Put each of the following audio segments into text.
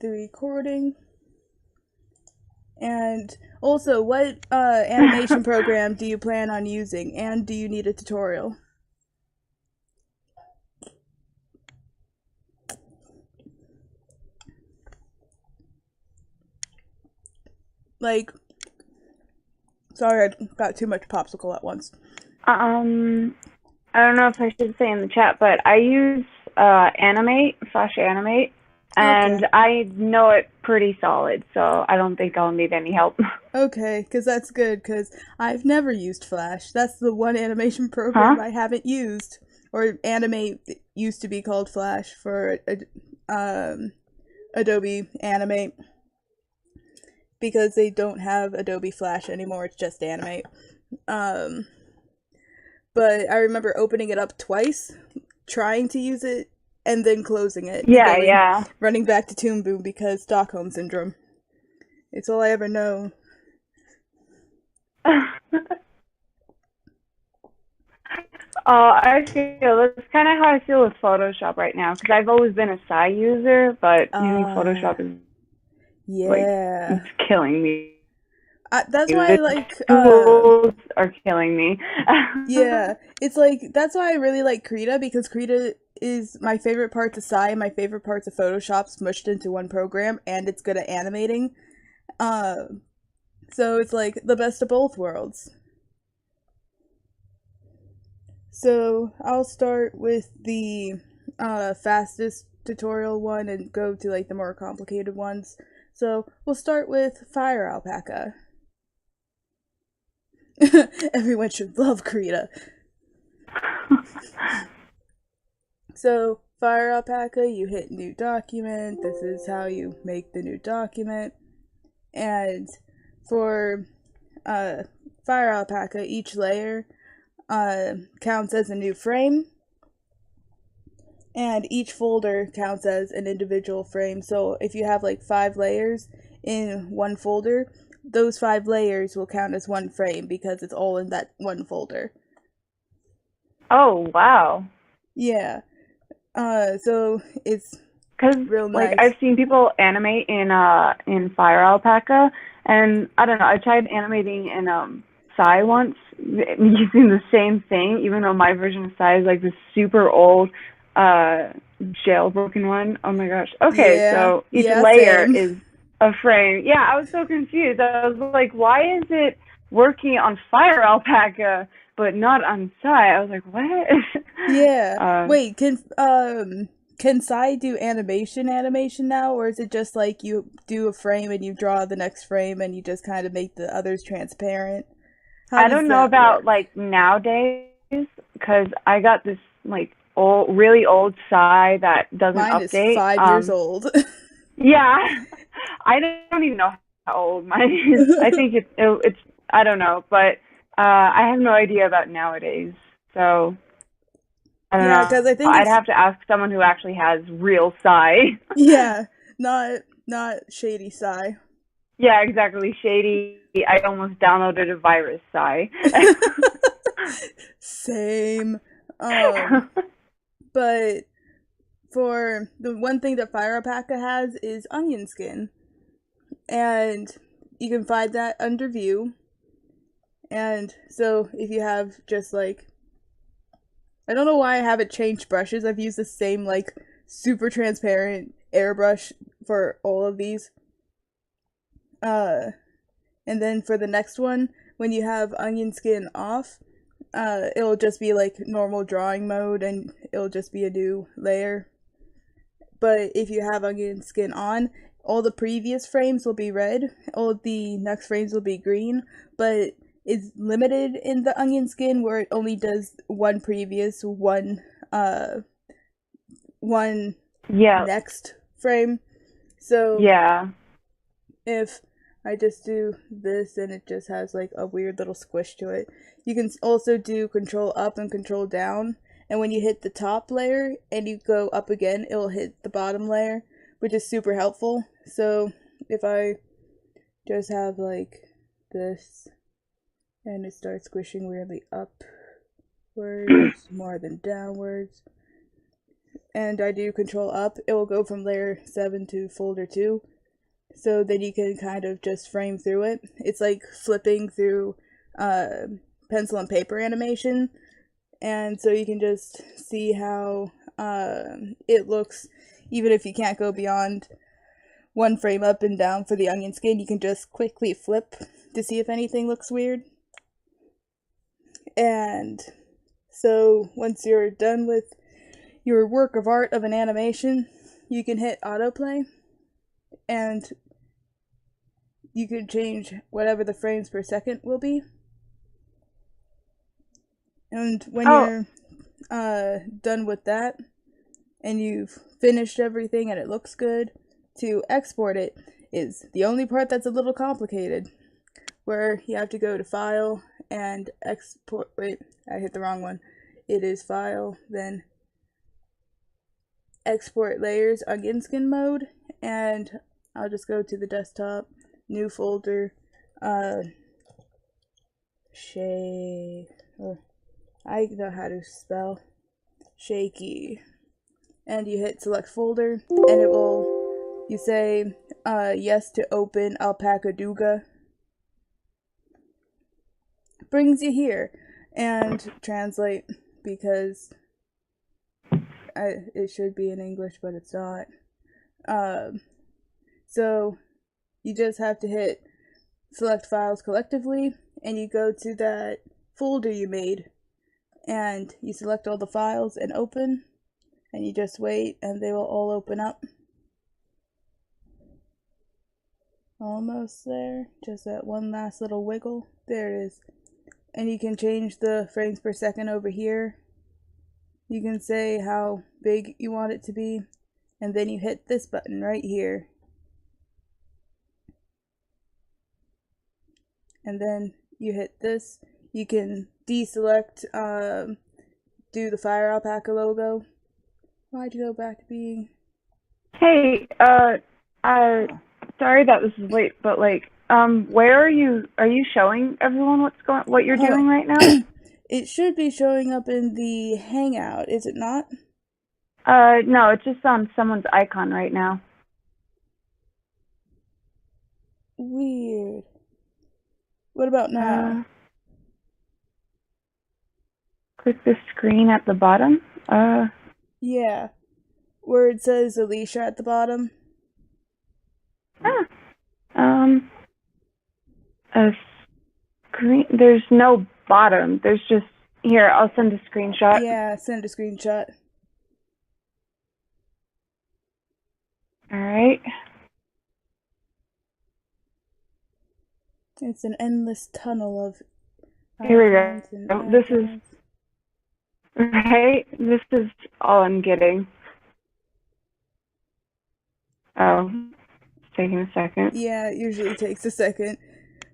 the recording. And also, what animation program do you plan on using, and do you need a tutorial? Like, sorry, I got too much popsicle at once. I don't know if I should say in the chat, but I use Animate, Flash Animate, Okay. and I know it pretty solid, so I don't think I'll need any help. Okay, because that's good, because I've never used Flash. That's the one animation Huh? program I haven't used. Or Animate used to be called Flash for Adobe Animate, because they don't have Adobe Flash anymore, it's just Animate. Um, but I remember opening it up twice, trying to use it, and then closing it and Yeah, yeah. running back to Toon Boom because Stockholm Syndrome. It's all I ever know. I feel that's kind of how I feel with Photoshop right now because I've always been a Psy user, but using Uh, Photoshop is like yeah. it's killing me. That's why I The like, tools are killing me. yeah. It's like, that's why I really like Krita, because Krita is my favorite parts of Psy and my favorite parts of Photoshop smushed into one program, and it's good at animating. Um, so it's like the best of both worlds. So I'll start with the fastest tutorial one and go to like the more complicated ones. So we'll start with Fire Alpaca. Everyone should love Krita. So Fire Alpaca, you hit new document. This is how you make the new document. And for uh, Fire Alpaca, each layer counts as a new frame, and each folder counts as an individual frame. So if you have like 5 layers in one folder, those 5 layers will count as one frame because it's all in that one folder. Oh wow! Yeah. So it's Because real like nice. I've seen people animate in Fire Alpaca, and I don't know. I tried animating in Psy once using the same thing, even though my version of Psy is like this super old uh jailbroken one. Oh my gosh. Okay, Yeah. so each Yeah, layer same. is a frame. Yeah, I was so confused. I was like, why is it working on Fire Alpaca but not on Psy? I was like, what? Yeah. uh Wait, can Sai do animation now, or is it just like you do a frame and you draw the next frame and you just kind of make the others transparent? How I does don't know that about work? like nowadays because I got this like old, really old Psy that doesn't Mine is update. 5 years old. Yeah, I don't even know how old mine is. I think it's I don't know, but I have no idea about nowadays. So I don't Yeah, know. because I think I'd it's, have to ask someone who actually has real Psy. yeah, not shady Sai. Yeah, exactly. Shady. I almost downloaded a virus Psy. Same. But for the one thing that Fire Alpaca has is onion skin, and you can find that under view. And so if you have just like, I don't know why I haven't changed brushes. I've used the same like super transparent airbrush for all of these. Uh and then for the next one, when you have onion skin off, it'll just be like normal drawing mode and it'll just be a new layer. But if you have onion skin on, all the previous frames will be red, all the next frames will be green, but it's limited in the onion skin where it only does one previous, uh one Yeah, next frame. So yeah. if I just do this and it just has like a weird little squish to it. You can also do control up and control down. And when you hit the top layer and you go up again, it'll hit the bottom layer, which is super helpful. So if I just have like this and it starts squishing weirdly upwards more than downwards, and I do control up, it will go from layer 7 to folder 2. So then you can kind of just frame through it. It's like flipping through pencil and paper animation. And so you can just see how it looks, even if you can't go beyond one frame up and down for the onion skin, you can just quickly flip to see if anything looks weird. And so once you're done with your work of art of an animation, you can hit autoplay, and you can change whatever the frames per second will be. And when you're done with that, and you've finished everything and it looks good, to export it is the only part that's a little complicated, where you have to go to File and Export. Wait, I hit the wrong one. It is File, then Export Layers, Onion Skin mode, and I'll just go to the desktop, new folder, I know how to spell shaky, and you hit select folder, and it will, you say yes to open Alpacaduga, brings you here, and translate, because it should be in English, but it's not. So you just have to hit select files collectively, and you go to that folder you made, and you select all the files and open, and you just wait, and they will all open up. Almost there. Just that one last little wiggle. There it is. And you can change the frames per second over here. You can say how big you want it to be, and then you hit this button right here. And then you hit this. You can deselect, do the Fire Alpaca logo. Why'd you go back to being... Hey, sorry that this is late, but like, where are you showing everyone what you're doing right now? It should be showing up in the Hangout, is it not? No, it's just on someone's icon right now. Weird. What about now? Click the screen at the bottom. Yeah. Where it says Alicia at the bottom. A screen. There's no bottom. There's just, here, I'll send a screenshot. Yeah, send a screenshot. Alright. It's an endless tunnel of... Here we go. This is... Right? This is all I'm getting. Oh. It's taking a second. Yeah, it usually takes a second.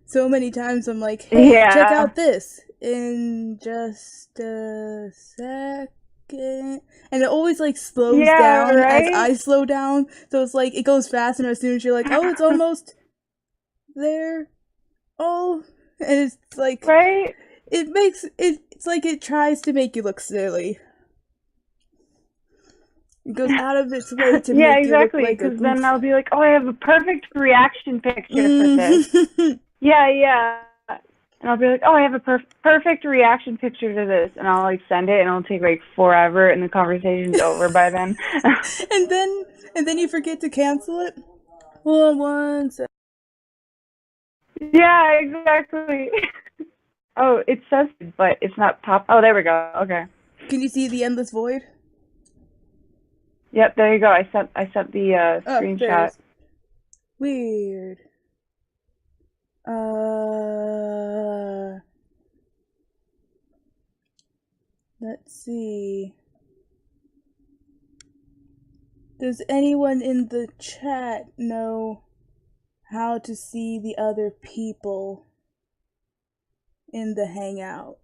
So many times I'm like, hey, check out this in just a second. And it always like slows down as I slow down. So it's like, it goes fast, and as soon as you're like, oh, it's almost there. Oh, and it's like, right? It's like it tries to make you look silly. It goes out of its way to make you look like because then I'll be like, oh, I have a perfect reaction picture for this. Yeah. And I'll be like, oh, I have a perfect reaction picture to this. And I'll like send it, and it'll take like forever, and the conversation's over by then. and then you forget to cancel it. Well, one second. Yeah, exactly. Oh, it says, but it's not pop. Oh, there we go. Okay. Can you see the endless void? Yep, there you go. I sent the screenshot. Weird. Let's see. Does anyone in the chat know how to see the other people in the Hangout?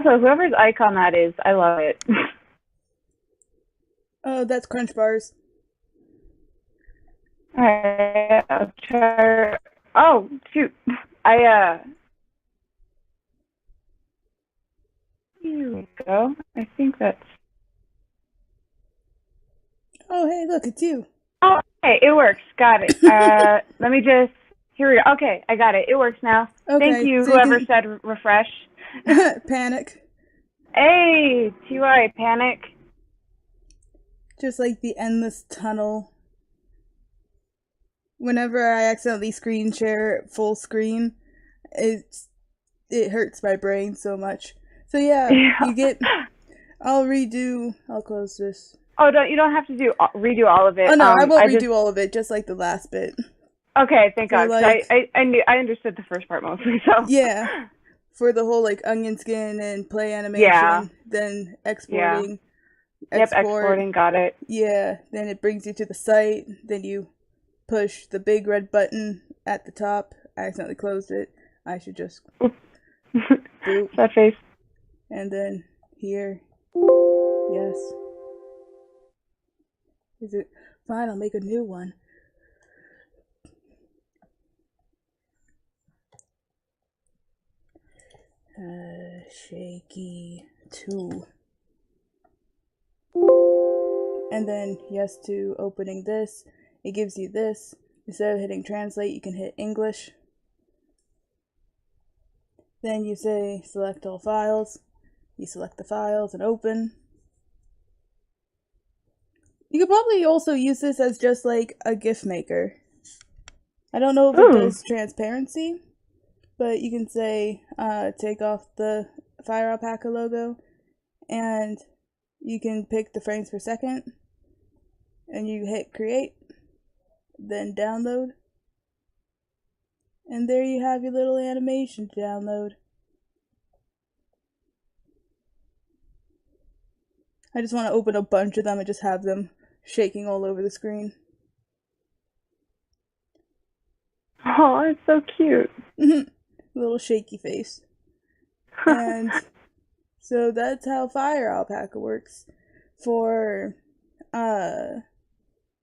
So whoever's icon that is, I love it. Oh, that's Crunch Bars. Alright, I'll try. Oh, shoot. Here we go. I think that's. Oh, hey, look, it's you. Oh, okay, it works. Got it. Let me just. Here we go. Okay, I got it. It works now. Thank Okay, you, so you whoever can said refresh. panic. Hey, TY, panic. Just like the endless tunnel. Whenever I accidentally screen share full screen, it hurts my brain so much. So yeah, you get. I'll close this. Oh, you don't have to redo all of it. Oh no, I won't I redo just. all of it, just like the last bit. Okay, thank So God. like, I understood the first part mostly. So. yeah, for the whole like onion skin and play animation, Yeah. then Yeah. exporting. Yep, exporting. Got it. Yeah, then it brings you to the site. Then you push the big red button at the top. I accidentally closed it. I should just boop. That face. And then here. Yes. Is it fine? I'll make a new one. Shaky 2. And then yes to opening this. It gives you this. Instead of hitting translate, you can hit English. Then you say select all files. You select the files and open. You could probably also use this as just like a GIF maker. I don't know if it does transparency, but you can say take off the Fire Alpaca logo, and you can pick the frames per second, and you hit create, then download, and there you have your little animation to download. I just want to open a bunch of them and just have them shaking all over the screen. Oh, it's so cute. Little shaky face. And so that's how Fire Alpaca works for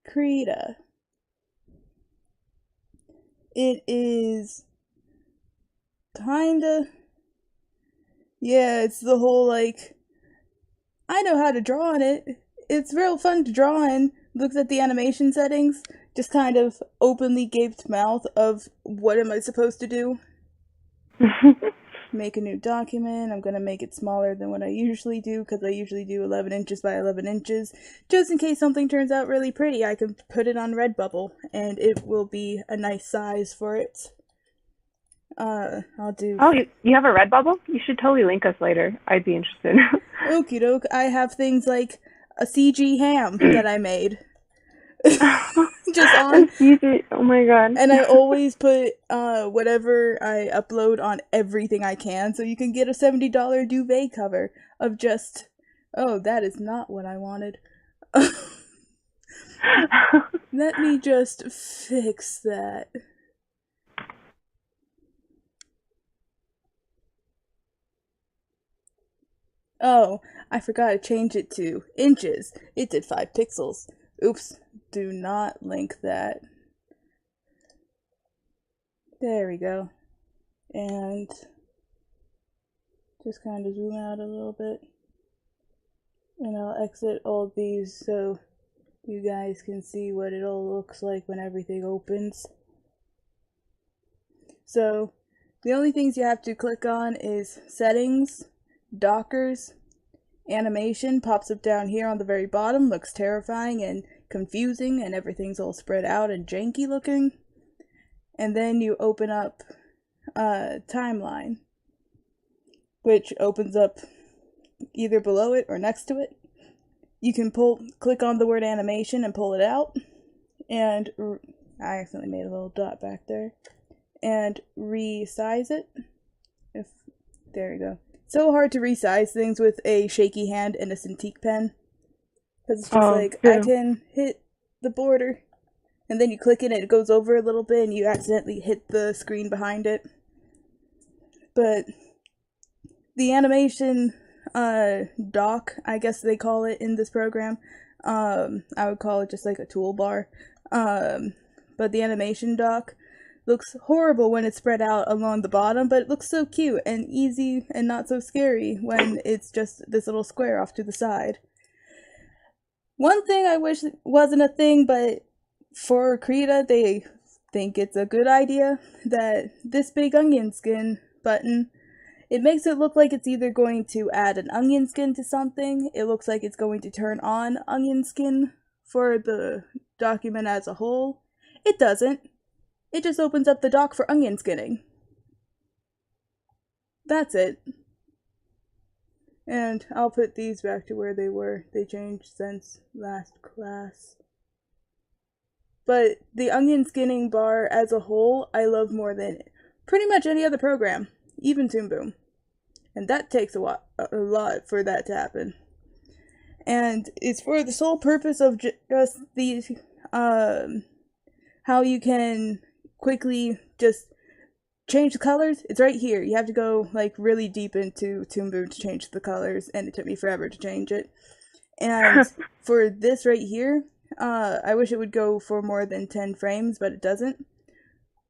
Krita. It is kinda, yeah, it's the whole like, I know how to draw on it. It's real fun to draw in. Looks at the animation settings, just kind of openly gaped mouth of what am I supposed to do? Make a new document. I'm gonna make it smaller than what I usually do, because I usually do 11 inches by 11 inches. Just in case something turns out really pretty, I can put it on Redbubble, and it will be a nice size for it. I'll do... Oh, you have a Redbubble? You should totally link us later. I'd be interested. Okie doke. I have things like a CG ham that I made. Just on. Oh my god. And I always put whatever I upload on everything I can, so you can get a $70 duvet cover of just, oh, that is not what I wanted. Let me just fix that. Oh, I forgot to change it to inches. It did 5 pixels. Oops, do not link that. There we go. And just kind of zoom out a little bit. And I'll exit all of these so you guys can see what it all looks like when everything opens. So the only things you have to click on is settings, Dockers, animation pops up down here on the very bottom, looks terrifying and confusing, and everything's all spread out and janky looking. And then you open up timeline, which opens up either below it or next to it. You can click on the word animation and pull it out, and I accidentally made a little dot back there, and resize it. There we go. So hard to resize things with a shaky hand and a Cintiq pen, because it's just I can hit the border, and then you click it and it goes over a little bit and you accidentally hit the screen behind it. But the animation dock, I guess they call it in this program, I would call it just like a toolbar, but the animation dock looks horrible when it's spread out along the bottom, but it looks so cute and easy and not so scary when it's just this little square off to the side. One thing I wish wasn't a thing, but for Krita, they think it's a good idea, that this big onion skin button, it makes it look like it's either going to add an onion skin to something, it looks like it's going to turn on onion skin for the document as a whole. It doesn't. It just opens up the dock for onion skinning. That's it. And I'll put these back to where they were. They changed since last class. But the onion skinning bar as a whole, I love more than pretty much any other program, even Toon Boom. And that takes a lot for that to happen. And it's for the sole purpose of just these, how you can quickly just change the colors. It's right here. You have to go like really deep into Toon Boom to change the colors, and it took me forever to change it. And for this right here, I wish it would go for more than 10 frames, but it doesn't.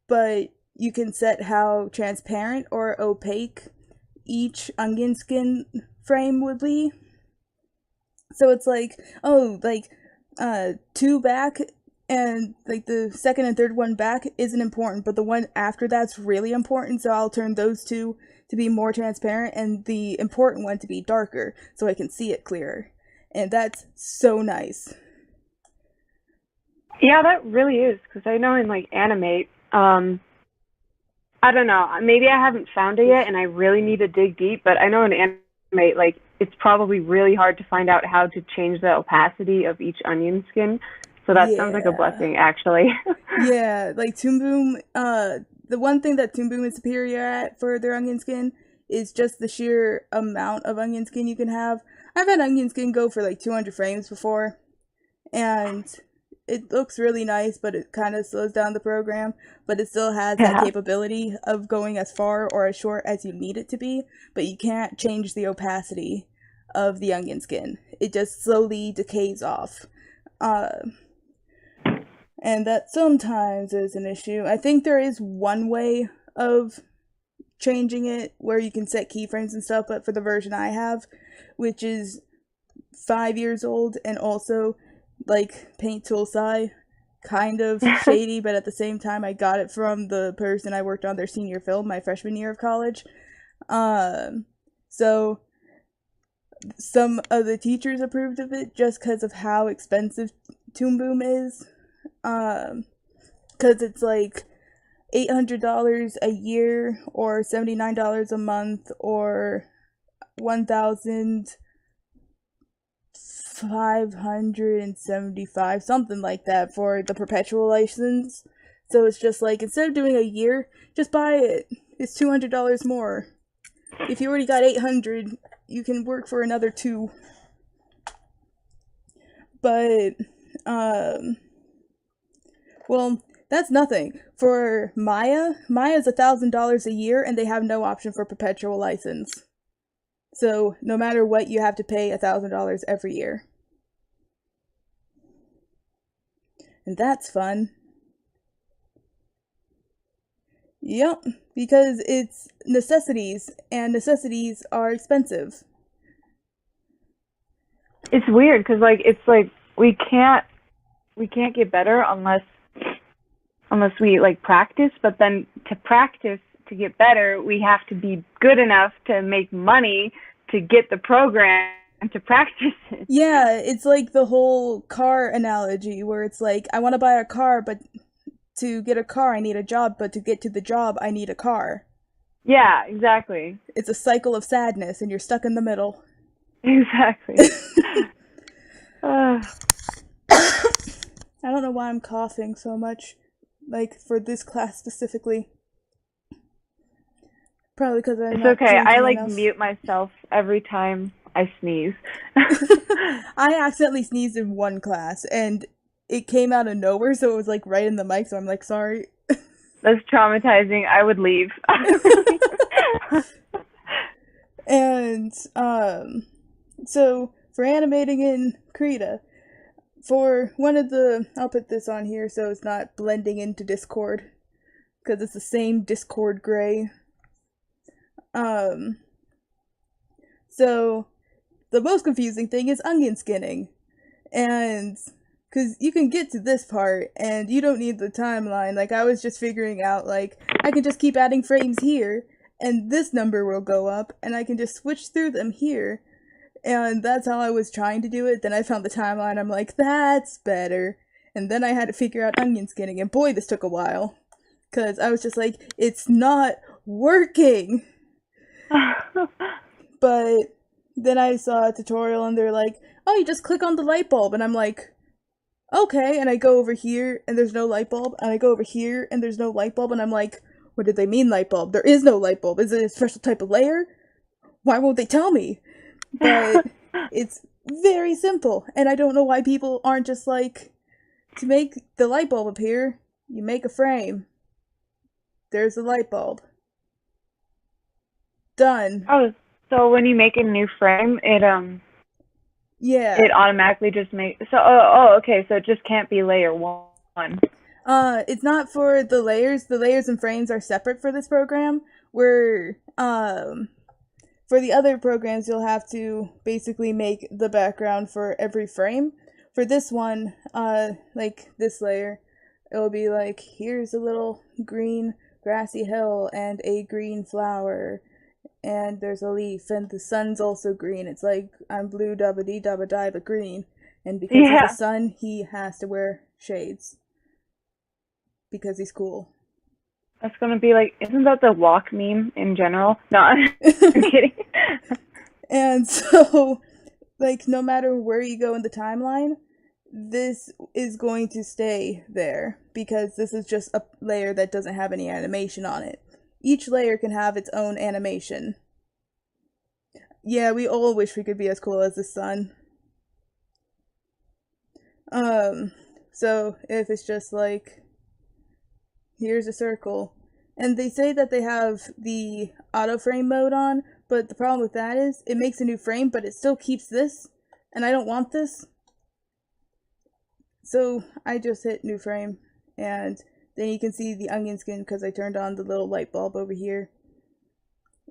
But you can set how transparent or opaque each onion skin frame would be. So it's like, oh, like 2 back and like the second and third one back isn't important, but the one after that's really important, so I'll turn those two to be more transparent and the important one to be darker so I can see it clearer. And that's so nice. Yeah, that really is, because I know in like Animate, I don't know, maybe I haven't found it yet and I really need to dig deep, but I know in Animate, like, it's probably really hard to find out how to change the opacity of each onion skin. So that sounds like a blessing, actually. Yeah, like Toon Boom, the one thing that Toon Boom is superior at for their onion skin is just the sheer amount of onion skin you can have. I've had onion skin go for like 200 frames before, and it looks really nice, but it kind of slows down the program, but it still has that capability of going as far or as short as you need it to be, but you can't change the opacity of the onion skin. It just slowly decays off. And that sometimes is an issue. I think there is one way of changing it where you can set keyframes and stuff, but for the version I have, which is 5 years old and also like Paint Tool Sai, kind of shady, but at the same time I got it from the person I worked on their senior film my freshman year of college. So some of the teachers approved of it just because of how expensive Toon Boom is. Because it's like $800 a year or $79 a month or $1,575, something like that for the perpetual license. So it's just like, instead of doing a year, just buy it. It's $200 more. If you already got $800, you can work for another $2. But, well, that's nothing. For Maya, Maya's $1,000 a year, and they have no option for perpetual license. So, no matter what, you have to pay $1,000 every year. And that's fun. Yep, because it's necessities, and necessities are expensive. It's weird, because, like, it's like, we can't get better unless we like practice, but then to practice to get better, we have to be good enough to make money to get the program to practice it. Yeah, it's like the whole car analogy where it's like, I want to buy a car, but to get a car I need a job, but to get to the job I need a car. Yeah, exactly. It's a cycle of sadness and you're stuck in the middle. Exactly. I don't know why I'm coughing so much. Like, for this class specifically. Probably because I'm It's okay. I, like, enough. mute myself every time I sneeze. I accidentally sneezed in one class, and it came out of nowhere, so it was, like, right in the mic, so I'm like, sorry. That's traumatizing. I would leave. And, so, for animating in Krita, for one of the, I'll put this on here so it's not blending into Discord, because it's the same Discord gray. So the most confusing thing is onion skinning. And because you can get to this part and you don't need the timeline. Like, I was just figuring out, like, I can just keep adding frames here and this number will go up and I can just switch through them here. And that's how I was trying to do it. Then I found the timeline. I'm like, that's better. And then I had to figure out onion skinning. And boy, this took a while. Because I was just like, it's not working. But then I saw a tutorial and they're like, oh, you just click on the light bulb. And I'm like, okay. And I go over here and there's no light bulb. And I go over here and there's no light bulb. And I'm like, what did they mean light bulb? There is no light bulb. Is it a special type of layer? Why won't they tell me? But it's very simple. And I don't know why people aren't just like, to make the light bulb appear, you make a frame. There's the light bulb. Done. Oh, so when you make a new frame, it Yeah. it automatically just makes. So okay, so it just can't be layer one. It's not for the layers. The layers and frames are separate for this program. Where for the other programs, you'll have to basically make the background for every frame. For this one, like this layer, it'll be like, here's a little green grassy hill and a green flower, and there's a leaf, and the sun's also green. It's like, I'm blue dabba dee dabba die but green. And because of the sun, he has to wear shades. Because he's cool. That's gonna be like, isn't that the walk meme in general? No, I'm kidding. And so, like, no matter where you go in the timeline, this is going to stay there. Because this is just a layer that doesn't have any animation on it. Each layer can have its own animation. Yeah, we all wish we could be as cool as the sun. So if it's just like, here's a circle, and they say that they have the auto frame mode on, but the problem with that is it makes a new frame, but it still keeps this, and I don't want this. So I just hit new frame, and then you can see the onion skin because I turned on the little light bulb over here.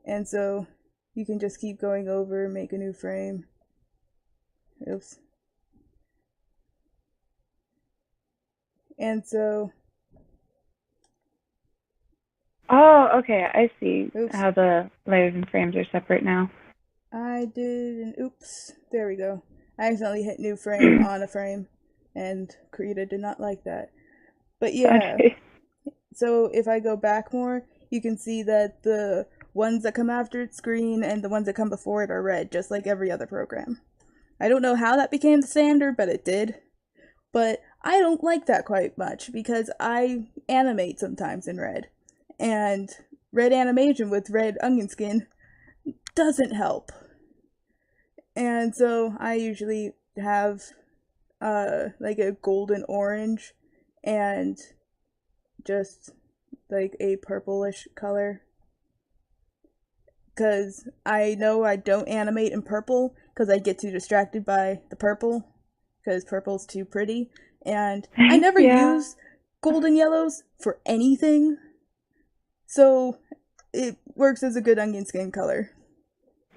And so you can just keep going over, make a new frame. Oops. And so... Oh, okay, I see. Oops. How the layers and frames are separate now. I did an oops. There we go. I accidentally hit new frame on a frame, and Krita did not like that. But yeah, Okay. So if I go back more, you can see that the ones that come after it's green and the ones that come before it are red, just like every other program. I don't know how that became the standard, but it did. But I don't like that quite much, because I animate sometimes in red. And red animation with red onion skin doesn't help. And so I usually have like a golden orange and just like a purplish color. Because I know I don't animate in purple because I get too distracted by the purple, because purple's too pretty. And I never use golden yellows for anything. So it works as a good onion skin color.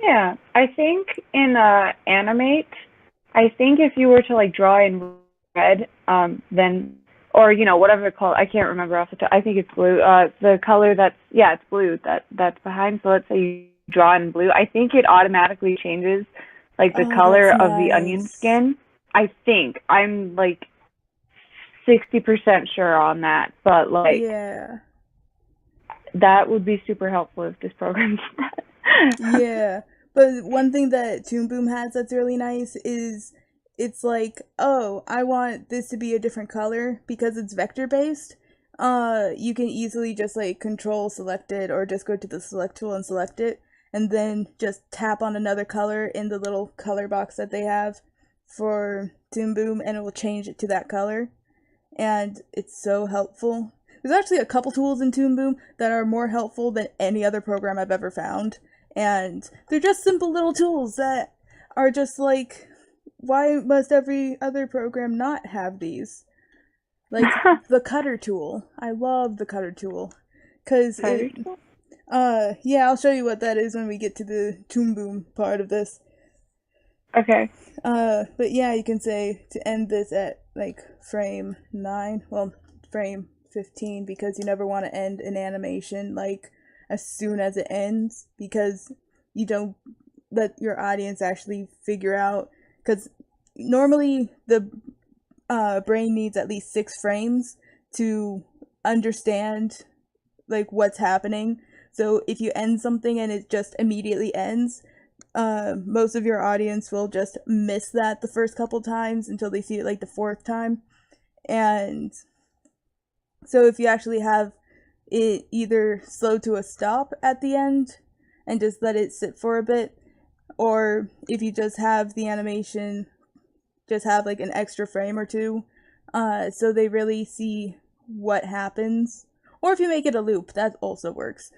Yeah, I think in Animate, I think if you were to like draw in red, then, or you know, whatever it's called, I can't remember off the top. I think it's blue. The color it's blue that's behind. So let's say you draw in blue. I think it automatically changes like the color of the onion skin. I think I'm like 60% sure on that, but like that would be super helpful if this program did that. Yeah, but one thing that Toon Boom has that's really nice is it's like, oh, I want this to be a different color because it's vector based. You can easily just like control select it, or just go to the select tool and select it, and then just tap on another color in the little color box that they have for Toon Boom, and it will change it to that color. And it's so helpful. There's actually a couple tools in Toon Boom that are more helpful than any other program I've ever found. And they're just simple little tools that are just like why must every other program not have these? Like the cutter tool. I love the cutter tool. Cause it, yeah, I'll show you what that is when we get to the Toon Boom part of this. Okay. But yeah, you can say to end this at like frame 9, well, frame 15, because you never want to end an animation like as soon as it ends, because you don't let your audience actually figure out, because normally the brain needs at least 6 frames to understand like what's happening. So if you end something and it just immediately ends, most of your audience will just miss that the first couple times until they see it like the 4th time. And so if you actually have it either slow to a stop at the end and just let it sit for a bit, or if you just have the animation just have like an extra frame or two, so they really see what happens. Or if you make it a loop, that also works.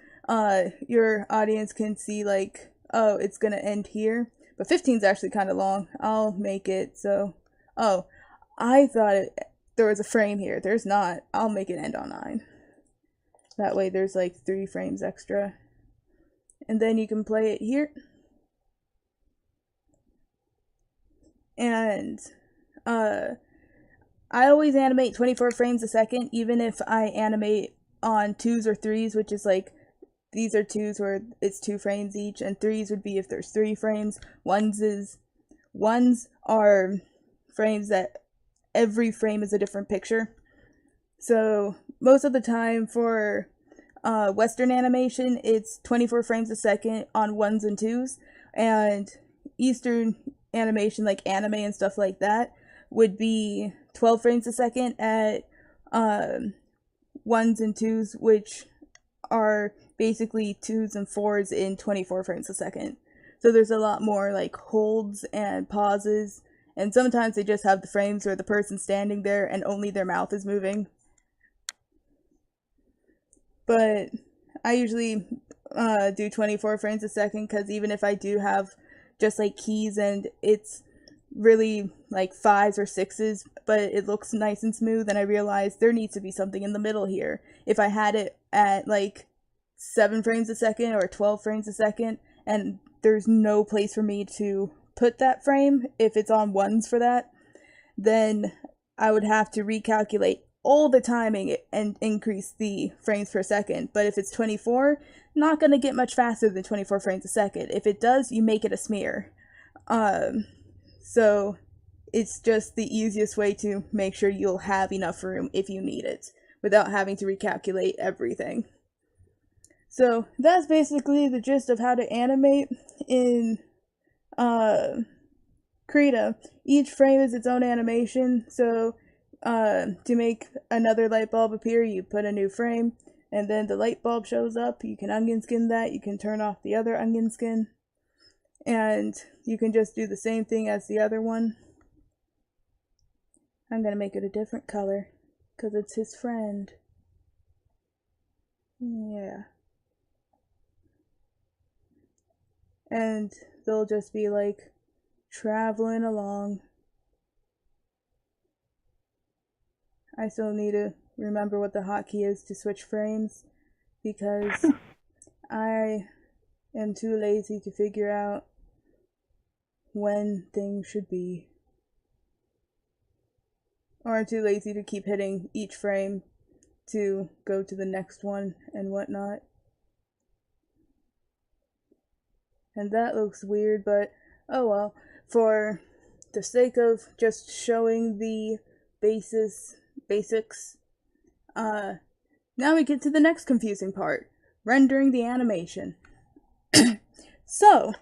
Your audience can see like, oh, it's gonna end here, but 15 is actually kind of long. I'll make it so, oh, I thought there was a frame here. There's not. I'll make it end on 9. That way there's like 3 frames extra. And then you can play it here. And I always animate 24 frames a second, even if I animate on 2s or 3s, which is like, these are 2s where it's 2 frames each, and 3s would be if there's 3 frames. 1s are frames that every frame is a different picture. So most of the time for Western animation, it's 24 frames a second on 1s and 2s, and Eastern animation, like anime and stuff like that, would be 12 frames a second at 1s and 2s, which are basically 2s and 4s in 24 frames a second. So there's a lot more like holds and pauses, and sometimes they just have the frames where the person's standing there and only their mouth is moving. But I usually do 24 frames a second, because even if I do have just like keys and it's really like 5s or 6s, but it looks nice and smooth, and I realize there needs to be something in the middle here. If I had it at like 7 frames a second or 12 frames a second, and there's no place for me to put that frame, if it's on 1s for that, then I would have to recalculate all the timing and increase the frames per second. But if it's 24, not going to get much faster than 24 frames a second. If it does, you make it a smear. So it's just the easiest way to make sure you'll have enough room if you need it, without having to recalculate everything. So that's basically the gist of how to animate in Krita. Each frame is its own animation, so to make another light bulb appear, you put a new frame, and then the light bulb shows up. You can onion skin that, you can turn off the other onion skin, and you can just do the same thing as the other one. I'm gonna make it a different color, because it's his friend. Yeah. And they'll just be like traveling along. I still need to remember what the hotkey is to switch frames, because I am too lazy to figure out when things should be. Or I'm too lazy to keep hitting each frame to go to the next one and whatnot. And that looks weird, but oh well. For the sake of just showing the basics, now we get to the next confusing part, rendering the animation. So,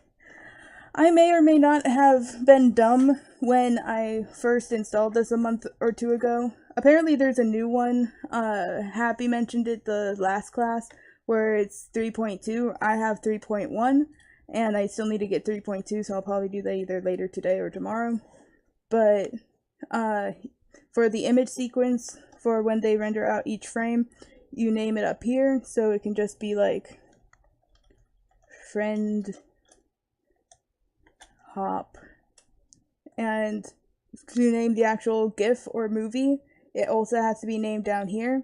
I may or may not have been dumb when I first installed this a month or 2 ago. Apparently there's a new one, Happy mentioned it the last class, where it's 3.2, I have 3.1, and I still need to get 3.2, so I'll probably do that either later today or tomorrow. But, for the image sequence, for when they render out each frame, you name it up here, so it can just be like, friend hop And to name the actual GIF or movie, it also has to be named down here.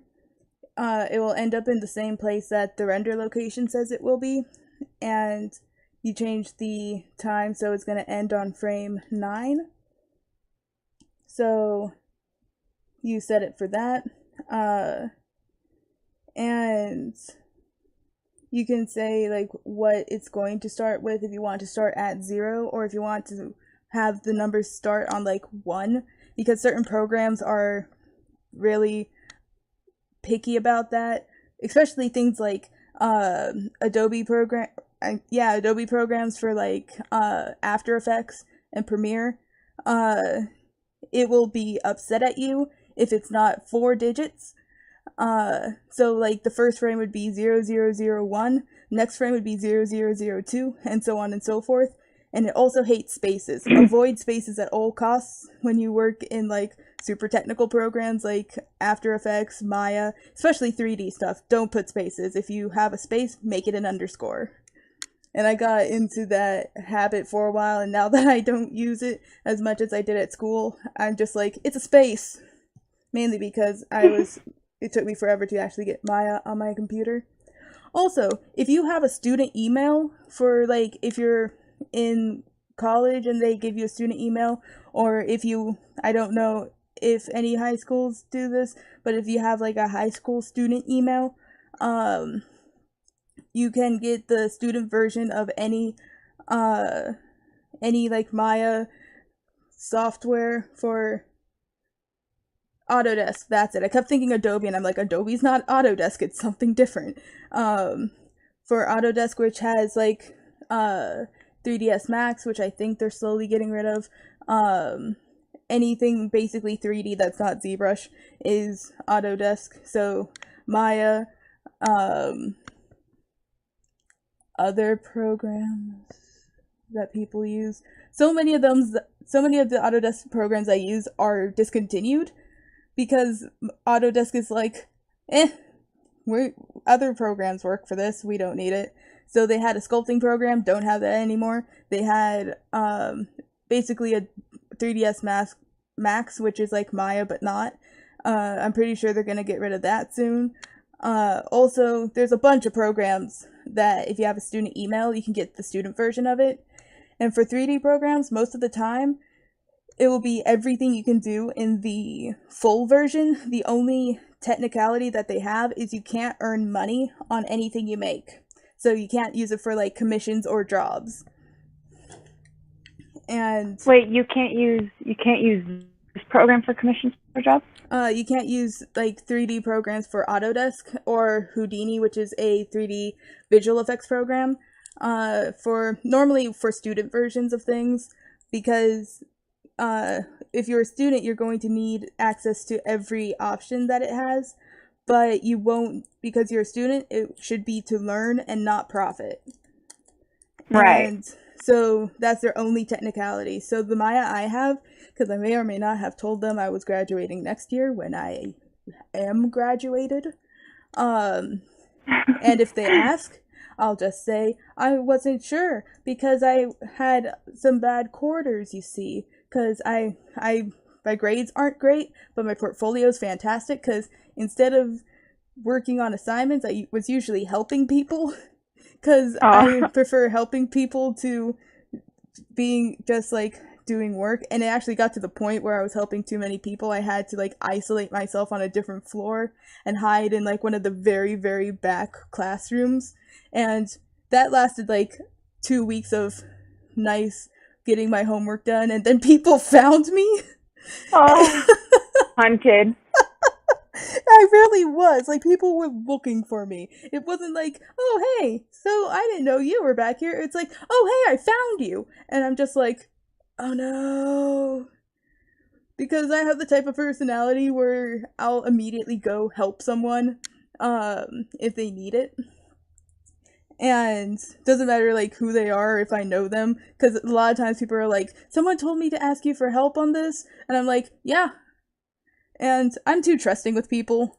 It will end up in the same place that the render location says it will be, and you change the time so it's going to end on frame 9. So you set it for that. And you can say like what it's going to start with, if you want to start at 0 or if you want to have the numbers start on like 1, because certain programs are really picky about that, especially things like Adobe programs for like After Effects and Premiere. It will be upset at you if it's not 4 digits. So like the first frame would be 0001, next frame would be 0002, and so on and so forth. And it also hates spaces. Avoid spaces at all costs when you work in like super technical programs like After Effects, Maya, especially 3D stuff. Don't put spaces. If you have a space, make it an underscore. And I got into that habit for a while, and now that I don't use it as much as I did at school, I'm just like, it's a space. Mainly because it took me forever to actually get Maya on my computer. Also, if you have a student email for like, if you're in college and they give you a student email, or if you, I don't know if any high schools do this, but if you have like a high school student email, you can get the student version of any like Maya software for Autodesk. That's it. I kept thinking Adobe, and I'm like, Adobe's not Autodesk, it's something different. For Autodesk, which has like 3ds Max, which I think they're slowly getting rid of. Anything basically 3D that's not ZBrush is Autodesk. So Maya, other programs that people use. So many of the Autodesk programs I use are discontinued because Autodesk is like, other programs work for this, we don't need it. So they had a sculpting program, don't have that anymore. They had basically a 3ds Max, which is like Maya but not. I'm pretty sure they're gonna get rid of that soon. Also, there's a bunch of programs that if you have a student email, you can get the student version of it. And for 3D programs, most of the time, it will be everything you can do in the full version. The only technicality that they have is you can't earn money on anything you make. So you can't use it for like commissions or jobs. And wait, you can't use this program for commissions or jobs? You can't use like 3D programs for Autodesk or Houdini, which is a 3D visual effects program. Normally for student versions of things, because if you're a student, you're going to need access to every option that it has, but you won't, because you're a student, it should be to learn and not profit. Right. And so that's their only technicality. So the Maya I have, because I may or may not have told them I was graduating next year when I am graduated. And if they ask, I'll just say I wasn't sure because I had some bad quarters, you see, because my grades aren't great, but my portfolio is fantastic because instead of working on assignments, I was usually helping people because I prefer helping people to being just like doing work. And it actually got to the point where I was helping too many people. I had to like isolate myself on a different floor and hide in like one of the very, very back classrooms. And that lasted like 2 weeks of nice getting my homework done. And then people found me. Oh, hunted. I really was. Like, people were looking for me. It wasn't like, oh, hey, so I didn't know you were back here. It's like, oh, hey, I found you. And I'm just like, oh, no. Because I have the type of personality where I'll immediately go help someone if they need it. And doesn't matter, like, who they are, if I know them. Because a lot of times people are like, someone told me to ask you for help on this. And I'm like, yeah. And I'm too trusting with people.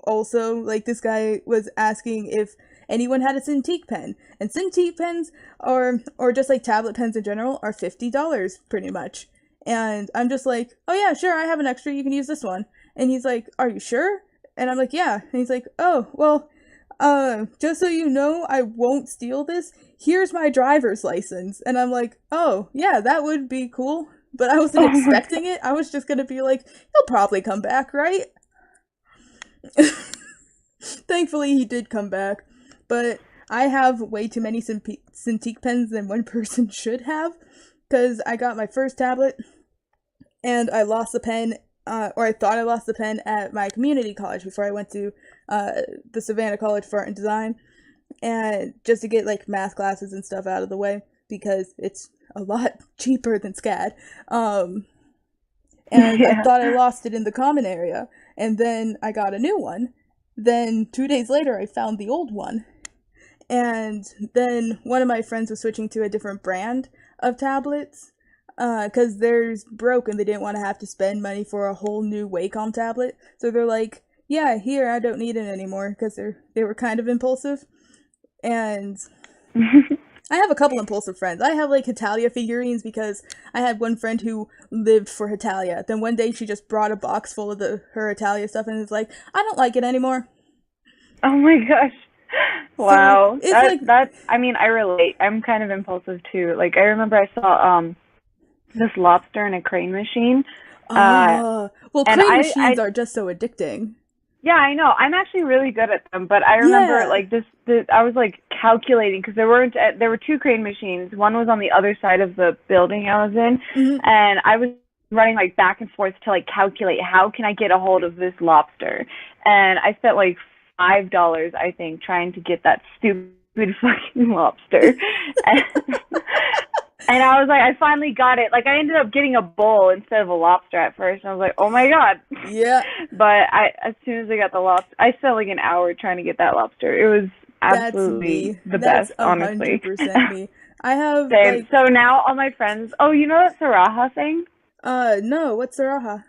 Also, like, this guy was asking if anyone had a Cintiq pen. And Cintiq pens or just like tablet pens in general are $50 pretty much. And I'm just like, oh yeah, sure, I have an extra, you can use this one. And he's like, are you sure? And I'm like, yeah. And he's like, oh, well, just so you know, I won't steal this. Here's my driver's license. And I'm like, oh, yeah, that would be cool. But I wasn't Oh my expecting it. I was just gonna be like, he'll probably come back, right? Thankfully, he did come back. But I have way too many Cintiq pens than one person should have. Because I got my first tablet and I lost the pen, or I thought I lost the pen at my community college before I went to the Savannah College for Art and Design, and just to get like math classes and stuff out of the way because it's a lot cheaper than SCAD. And I Yeah. thought I lost it in the common area, and then I got a new one. Then 2 days later, I found the old one, and then one of my friends was switching to a different brand of tablets because theirs broke and they didn't want to have to spend money for a whole new Wacom tablet. So they're like, yeah, here, I don't need it anymore because they were kind of impulsive. And I have a couple impulsive friends. I have like Hitalia figurines because I had one friend who lived for Hitalia. Then one day she just brought a box full of her Hitalia stuff and was like, I don't like it anymore. Oh my gosh. So Wow. it's like, I mean, I relate. I'm kind of impulsive too. Like I remember I saw this lobster in a crane machine. Uh well, and crane I machines are just so addicting. yeah, I know. I'm actually really good at them, but I remember Yeah. like I was like calculating because there were two crane machines. One was on the other side of the building I was in, Mhm. and I was running like back and forth to like calculate how can I get a hold of this lobster. And I spent like $5, I think, trying to get that stupid fucking lobster. And, and I was like, I finally got it. Like, I ended up getting a bowl instead of a lobster at first. And I was like, oh my God. Yeah, But as soon as I got the lobster, I spent like an hour trying to get that lobster. It was that's absolutely me. the That's best, honestly. 100% me. I have Same. like, So now all my friends, oh, you know that Saraha thing? no, what's Saraha?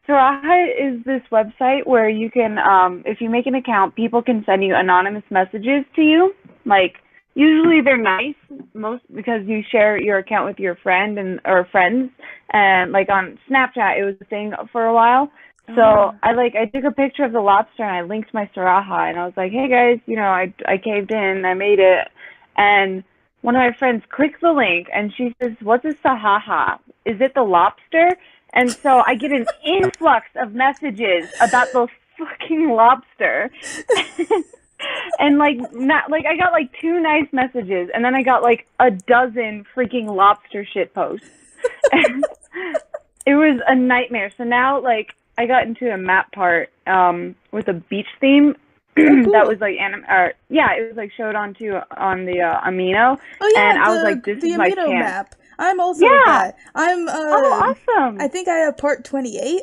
Saraha is this website where you can, if you make an account, people can send you anonymous messages to you. Like, usually they're nice, most because you share your account with your friend or friends. And like on Snapchat, it was a thing for a while. So Ah. I took a picture of the lobster and I linked my Saraha and I was like, hey guys, I caved in, I made it. And one of my friends clicked the link and she says, what's a Sahaha? Is it the lobster? And so I get an influx of messages about the fucking lobster. And like not like I got like two nice messages and then I got like a dozen freaking lobster shit posts. It was a nightmare. So now like I got into a map part with a beach theme Oh, that cool. was like yeah, it was like showed on the Amino Oh and yeah, I was like, this the is my Amino chance. map. I'm also Yeah. that. I'm Oh, I awesome. think I have part 28.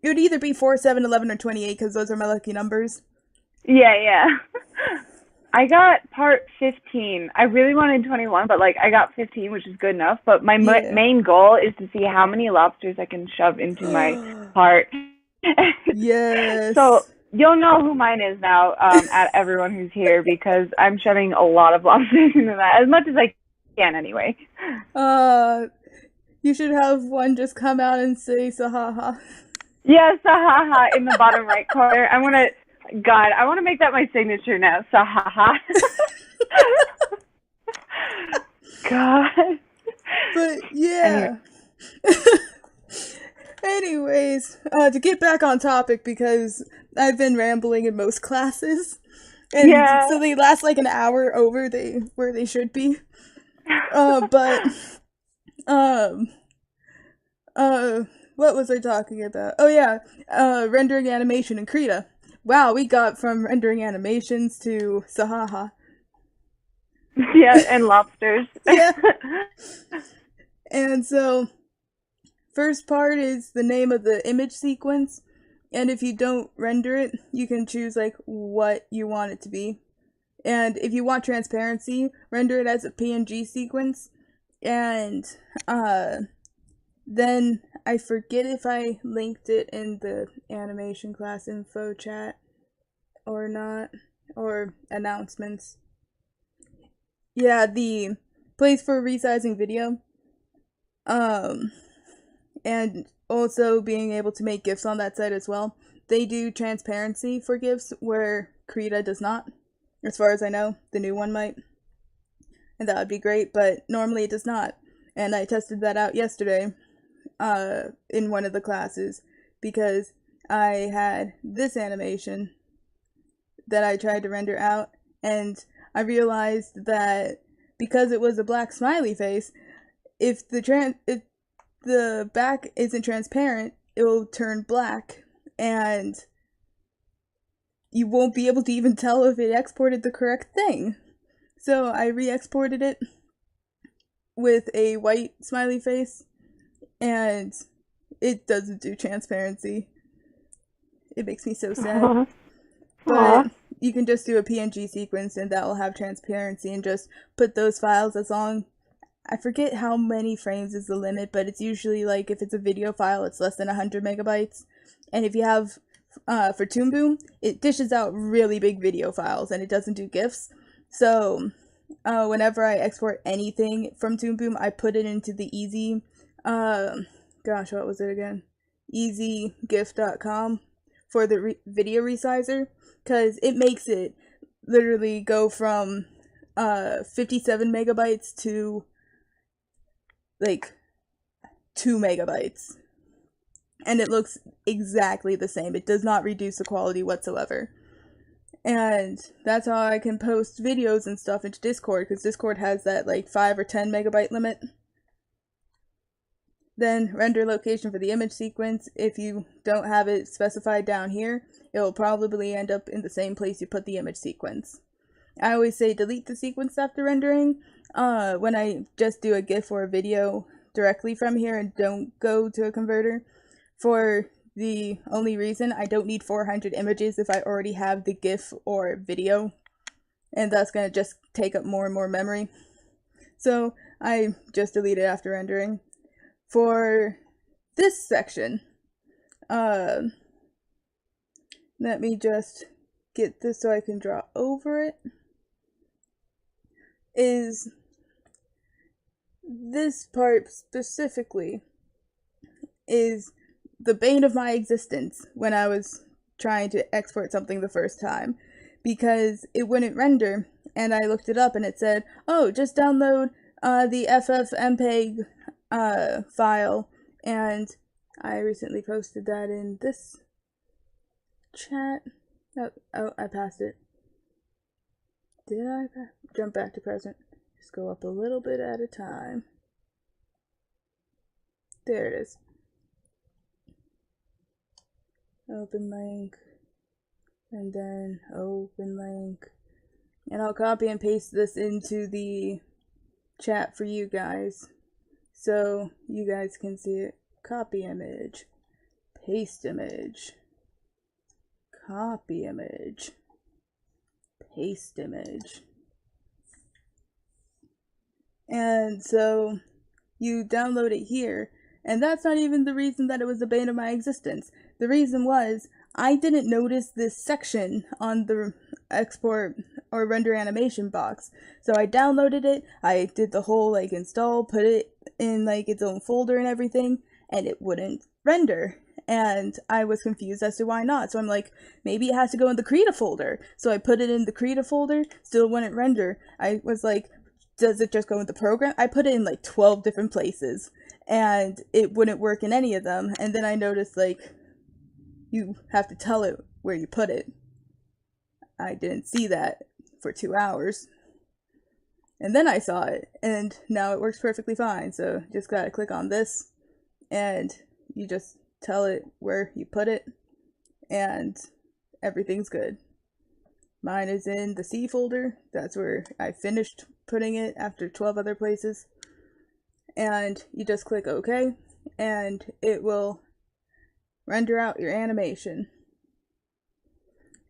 It would either be 4, 7, 11, or 28 because those are my lucky numbers. Yeah, yeah. I got part 15. I really wanted 21, but like I got 15, which is good enough. But my Yeah. main goal is to see how many lobsters I can shove into my heart. So Yes. you'll know who mine is now, at everyone who's here because I'm shoving a lot of lobsters into that, as much as I can anyway. Uh, you should have one just come out and say Sahaha. Yes, sahaha, in the bottom right corner. God, I want to make that my signature now. Sahaha. God. But Anyway, yeah. Anyways, to get back on topic because I've been rambling in most classes, and yeah. so they last like an hour over where they should be. But um, what was I talking about? Oh yeah, rendering animation in Krita. Wow, we got from rendering animations to Sahaha. Yeah, and lobsters. Yeah, and so first part is the name of the image sequence, and if you don't render it, you can choose like what you want it to be. And if you want transparency, render it as a PNG sequence. And then I forget if I linked it in the animation class info chat or not, or announcements. Yeah, the place for resizing video. And also being able to make GIFs on that site as well. They do transparency for GIFs where Krita does not. As far as I know, the new one might. And that would be great, but normally it does not. And I tested that out yesterday in one of the classes because I had this animation that I tried to render out, and I realized that because it was a black smiley face, if the back isn't transparent, it will turn black, and you won't be able to even tell if it exported the correct thing. So I re-exported it with a white smiley face, and it doesn't do transparency. It makes me so sad. But you can just do a PNG sequence and that will have transparency, and just put those files as long. I forget how many frames is the limit, but it's usually like if it's a video file, it's less than 100 megabytes. And if you have, for Toon Boom, it dishes out really big video files and it doesn't do GIFs. So whenever I export anything from Toon Boom, I put it into the easy, gosh, what was it again? EasyGIF.com for the video resizer, because it makes it literally go from 57 megabytes to like 2 megabytes, and it looks exactly the same. It does not reduce the quality whatsoever. And that's how I can post videos and stuff into Discord, because Discord has that like 5 or 10 megabyte limit. Then render location for the image sequence. If you don't have it specified down here, it will probably end up in the same place you put the image sequence. I always say delete the sequence after rendering when I just do a GIF or a video directly from here and don't go to a converter, for the only reason I don't need 400 images if I already have the GIF or video, and that's going to just take up more and more memory. So I just delete it after rendering. For this section, let me just get this so I can draw over it, is this part specifically is the bane of my existence when I was trying to export something the first time, because it wouldn't render, and I looked it up and it said, oh, just download the FFmpeg file, and I recently posted that in this chat. Oh, I passed it. Did I jump back to present? Just go up a little bit at a time. There it is. Open link, and then open link, and I'll copy and paste this into the chat for you guys so you guys can see it. Copy image, paste image, copy image, paste image. And so you download it here, and that's not even the reason that it was the bane of my existence. The reason was I didn't notice this section on the export or render animation box. So I downloaded it, I did the whole like install, put it in like its own folder and everything, and it wouldn't render. And I was confused as to why not. So I'm like, maybe it has to go in the Krita folder. So I put it in the Krita folder, still wouldn't render. I was like, does it just go in the program? I put it in like 12 different places, and it wouldn't work in any of them. And then I noticed like, you have to tell it where you put it. I didn't see that for 2 hours. And then I saw it, and now it works perfectly fine. So just gotta click on this, and you just tell it where you put it, and everything's good. Mine is in the C folder. That's where I finished putting it after 12 other places. And you just click OK, and it will render out your animation.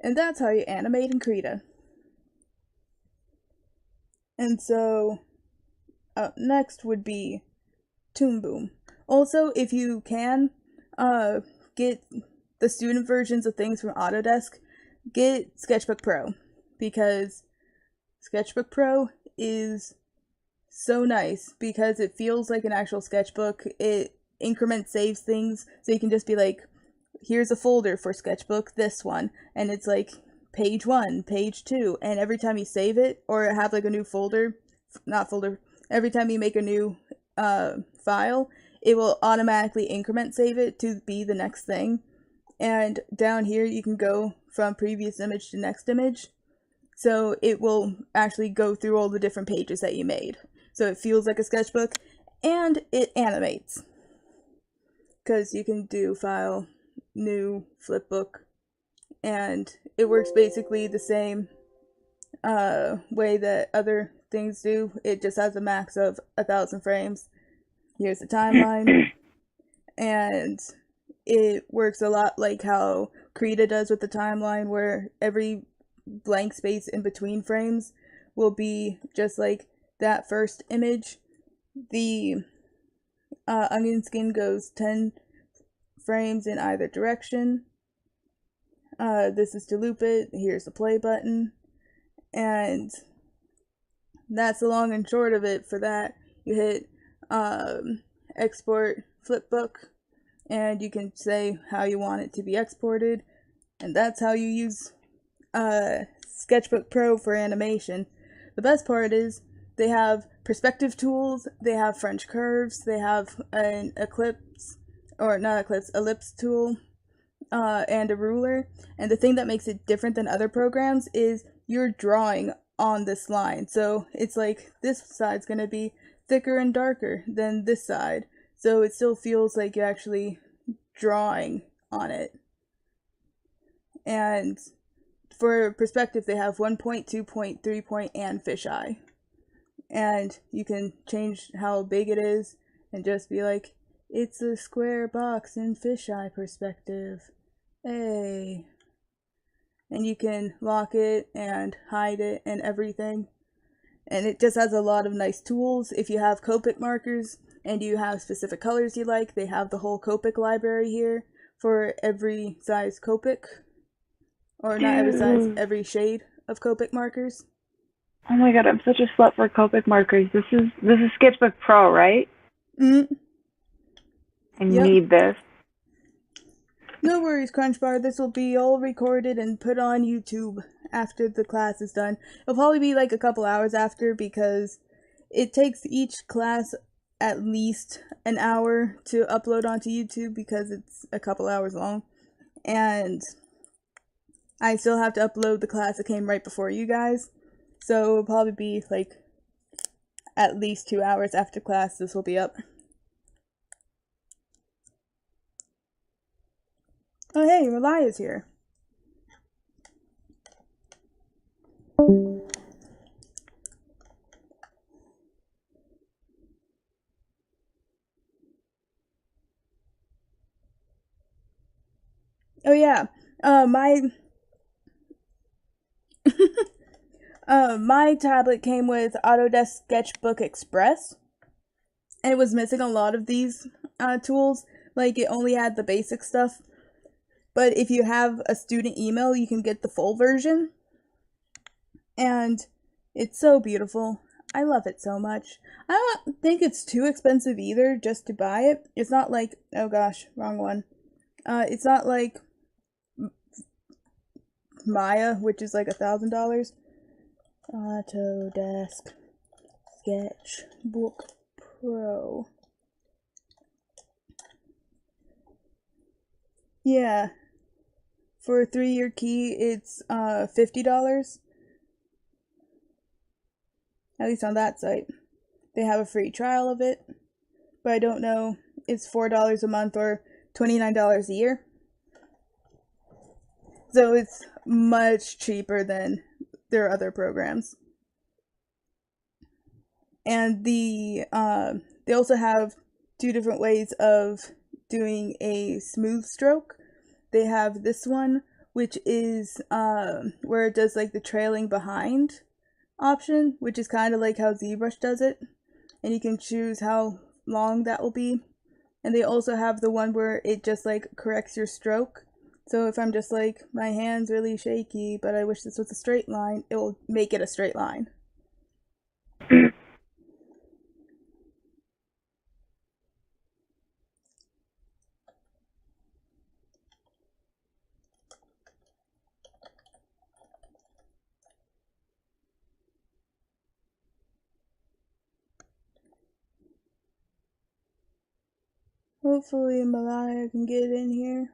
And that's how you animate in Krita. And so up next would be Toon Boom. Also, if you can get the student versions of things from Autodesk, get Sketchbook Pro, because Sketchbook Pro is so nice because it feels like an actual sketchbook. It increment saves things, so you can just be like, here's a folder for sketchbook, this one, and it's like page 1, page 2, and every time you save it or have like a new folder, not folder, every time you make a new file, it will automatically increment save it to be the next thing. And down here you can go from previous image to next image, so it will actually go through all the different pages that you made, so it feels like a sketchbook. And it animates, because you can do file, new, flipbook, and it works basically the same way that other things do. It just has a max of 1,000 frames. Here's the timeline, and it works a lot like how Krita does with the timeline, where every blank space in between frames will be just like that first image. The onion skin goes 10 frames in either direction. This is to loop it. Here's the play button. And that's the long and short of it for that. You hit export flipbook, and you can say how you want it to be exported. And that's how you use Sketchbook Pro for animation. The best part is they have perspective tools, they have French curves, they have an ellipse tool, and a ruler. And the thing that makes it different than other programs is you're drawing on this line. So it's like this side's gonna be thicker and darker than this side. So it still feels like you're actually drawing on it. And for perspective, they have 1 point, 2 point, 3 point, and fisheye. And you can change how big it is and just be like, it's a square box in fisheye perspective. Hey. And you can lock it and hide it and everything. And it just has a lot of nice tools. If you have Copic markers and you have specific colors you like, they have the whole Copic library here for every size Copic. Or not every size, every shade of Copic markers. Oh my god, I'm such a slut for Copic markers. This is Sketchbook Pro, right? Mm-hmm. I need this. No worries, Crunchbar. This will be all recorded and put on YouTube after the class is done. It'll probably be like a couple hours after, because it takes each class at least an hour to upload onto YouTube because it's a couple hours long. And I still have to upload the class that came right before you guys. So it'll probably be like at least 2 hours after class this will be up. Oh hey, Relia's here. Oh yeah, my tablet came with Autodesk Sketchbook Express, and it was missing a lot of these tools. Like, it only had the basic stuff. But if you have a student email, you can get the full version. And it's so beautiful. I love it so much. I don't think it's too expensive either just to buy it. It's not like, oh gosh, wrong one. It's not like Maya, which is like $1,000. Autodesk Sketchbook Pro. Yeah. For a 3-year key, it's $50. At least on that site. They have a free trial of it, but I don't know. It's $4 a month or $29 a year. So it's much cheaper than their other programs. And they also have 2 different ways of doing a smooth stroke. They have this one, which is where it does like the trailing behind option, which is kind of like how ZBrush does it, and you can choose how long that will be. And they also have the one where it just like corrects your stroke. So if I'm just like, my hand's really shaky, but I wish this was a straight line, it will make it a straight line. Hopefully Malaya can get in here.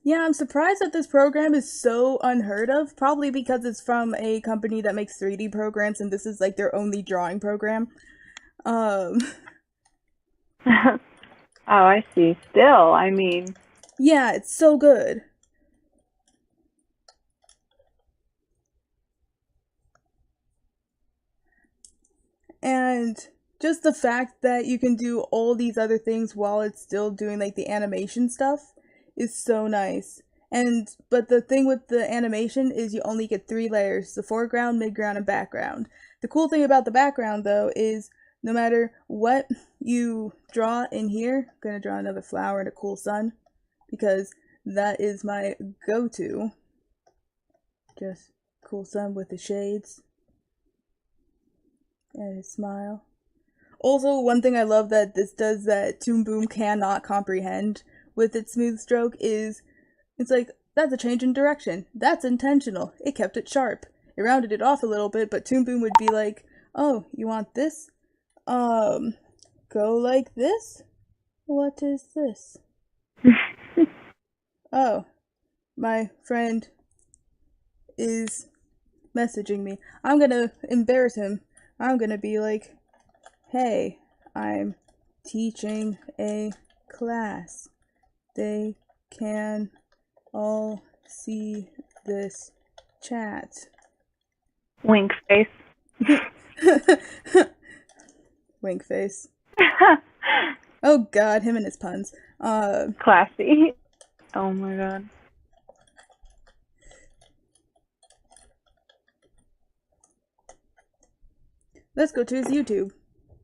Yeah, I'm surprised that this program is so unheard of, probably because it's from a company that makes 3D programs and this is like their only drawing program. Oh, I see. Still, I mean, Yeah, it's so good. And just the fact that you can do all these other things while it's still doing like the animation stuff is so nice. But the thing with the animation is you only get 3 layers: the foreground, midground, and background. The cool thing about the background though is no matter what you draw in here, I'm gonna draw another flower and a cool sun because that is my go-to. Just cool sun with the shades and his smile. Also, one thing I love that this does that Toon Boom cannot comprehend with its smooth stroke is it's like, that's a change in direction. That's intentional. It kept it sharp. It rounded it off a little bit, but Toon Boom would be like, oh, you want this? Go like this? What is this? Oh, my friend is messaging me. I'm gonna embarrass him. I'm gonna be like, hey, I'm teaching a class. They can all see this chat. wink face. Wink face. Oh god, him and his puns. Classy. Oh my god. Let's go to his YouTube.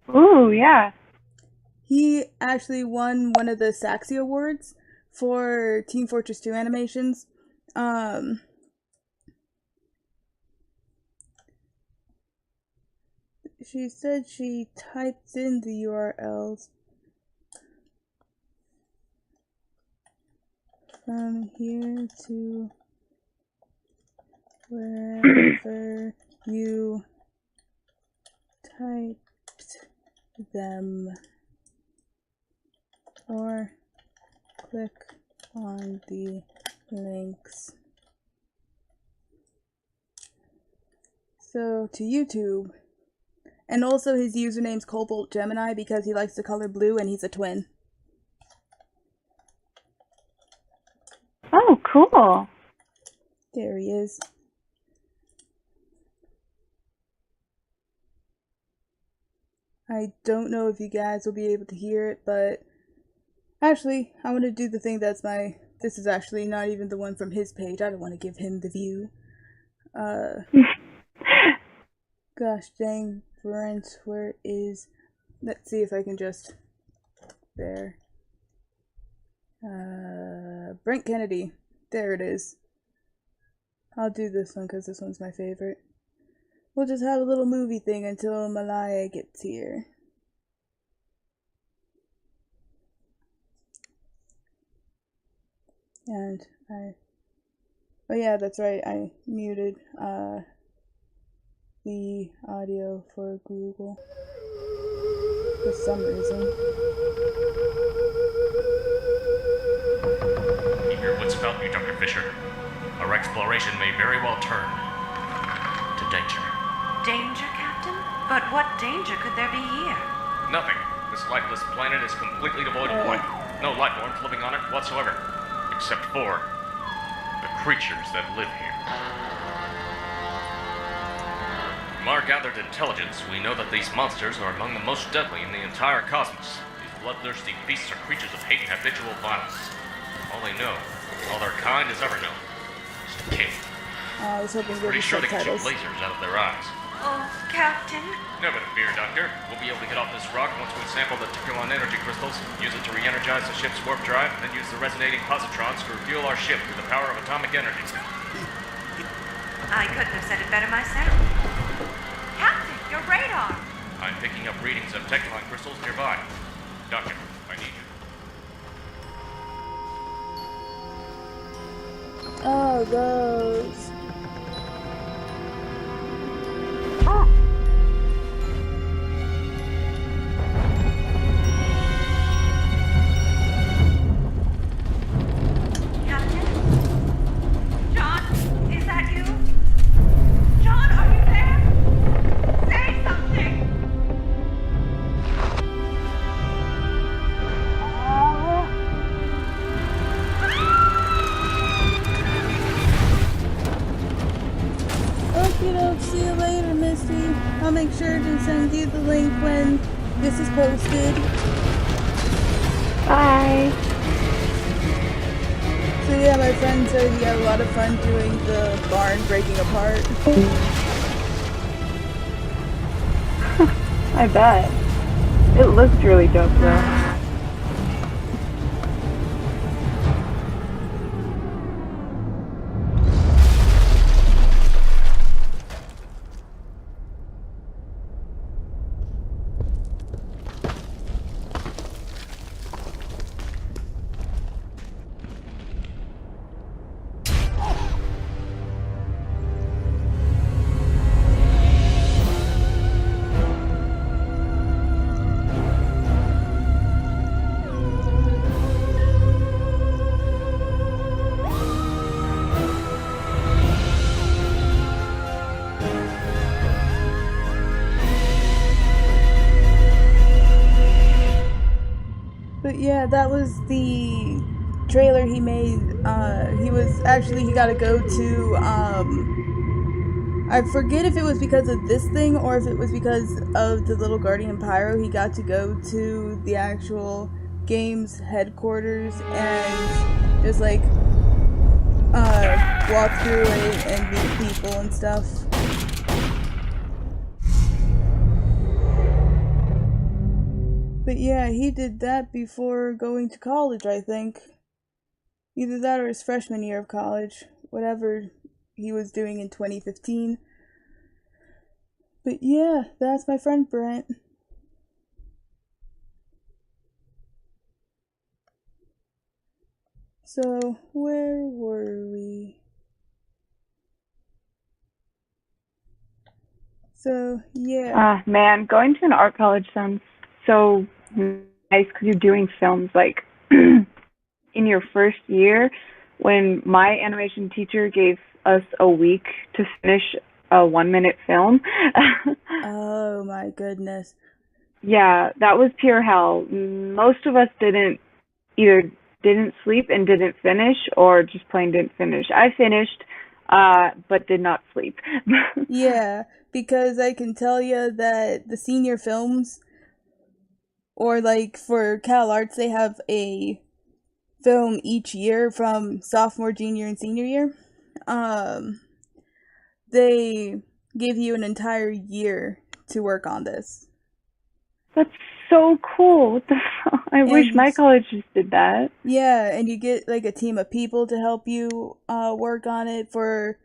Ooh, yeah. He actually won one of the Saxy Awards for Team Fortress 2 animations. She said she typed in the URLs. From here to wherever you typed them, or click on the links. So to YouTube. And also his username's Cobalt Gemini because he likes the color blue and he's a twin. Oh, cool. There he is. I don't know if you guys will be able to hear it, but actually, I want to do the thing that's this is actually not even the one from his page. I don't want to give him the view. Gosh dang, Brent, where is... Let's see if I can just... There. Brent Kennedy. There it is. I'll do this one because this one's my favorite. We'll just have a little movie thing until Malaya gets here. And oh yeah, that's right, I muted the audio for Google for some reason. Keep your wits about you, Dr. Fisher. Our exploration may very well turn to danger. Danger, Captain? But what danger could there be here? Nothing. This lifeless planet is completely devoid of life. No life forms living on it whatsoever. Except for the creatures that live here. From our gathered intelligence, we know that these monsters are among the most deadly in the entire cosmos. These bloodthirsty beasts are creatures of hate and habitual violence. All they know, all their kind has ever known, is to kill. I was hoping there Pretty would be sure they can shoot subtitles. lasers out of their eyes. Oh, Captain. Never fear, Doctor. We'll be able to get off this rock once we sample the Tikulon energy crystals, use it to re-energize the ship's warp drive, and then use the resonating positrons to refuel our ship through the power of atomic energy. I couldn't have said it better myself. Captain, your radar. I picking up readings of Tecton crystals nearby. Doctor, I need you. Oh, those. Captain? John, is that you? John, are you there? Say something! Okie doke, see you later, Misty. I'll make sure to send you the link when this is posted. Bye. So yeah, my friend said he had a lot of fun doing the barn breaking apart. I bet. It looks really dope though. But yeah, that was the trailer he made. He got to go to, I forget if it was because of this thing or if it was because of the Little Guardian Pyro. He got to go to the actual game's headquarters and just like, walk through it and meet people and stuff. But yeah, he did that before going to college, I think. Either that or his freshman year of college. Whatever he was doing in 2015. But yeah, that's my friend Brent. So, where were we? So, yeah. Man, going to an art college sounds so nice because you're doing films like in your first year. When my animation teacher gave us a week to finish a 1-minute film. Oh my goodness. Yeah, that was pure hell. Most of us either didn't sleep and didn't finish or just plain didn't finish. I finished, but did not sleep. Yeah, because I can tell you that the senior films, or like for Cal Arts, they have a film each year from sophomore, junior, and senior year. They give you an entire year to work on this. That's so cool. What the fuck? I wish my college just did that. Yeah, and you get like a team of people to help you work on it. For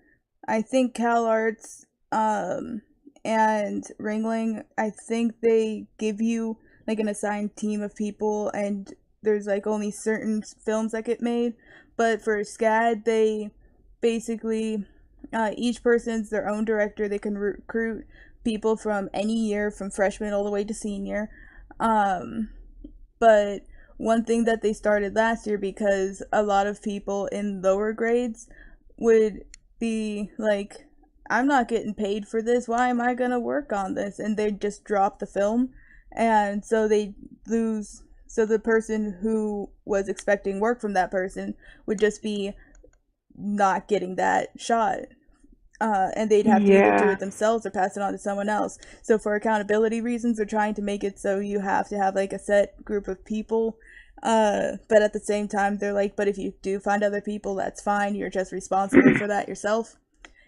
I think Cal Arts and Ringling, I think they give you like an assigned team of people, and there's like only certain films that get made. But for SCAD, they basically each person's their own director. They can recruit people from any year, from freshman all the way to senior. But one thing that they started last year, because a lot of people in lower grades would be like, I'm not getting paid for this, why am I gonna work on this? And they'd just drop the film, and so they lose. So the person who was expecting work from that person would just be not getting that shot. And they'd have to either do it themselves or pass it on to someone else. So for accountability reasons, they're trying to make it so you have to have like a set group of people. But at the same time, they're like, but if you do find other people, that's fine. You're just responsible for that yourself.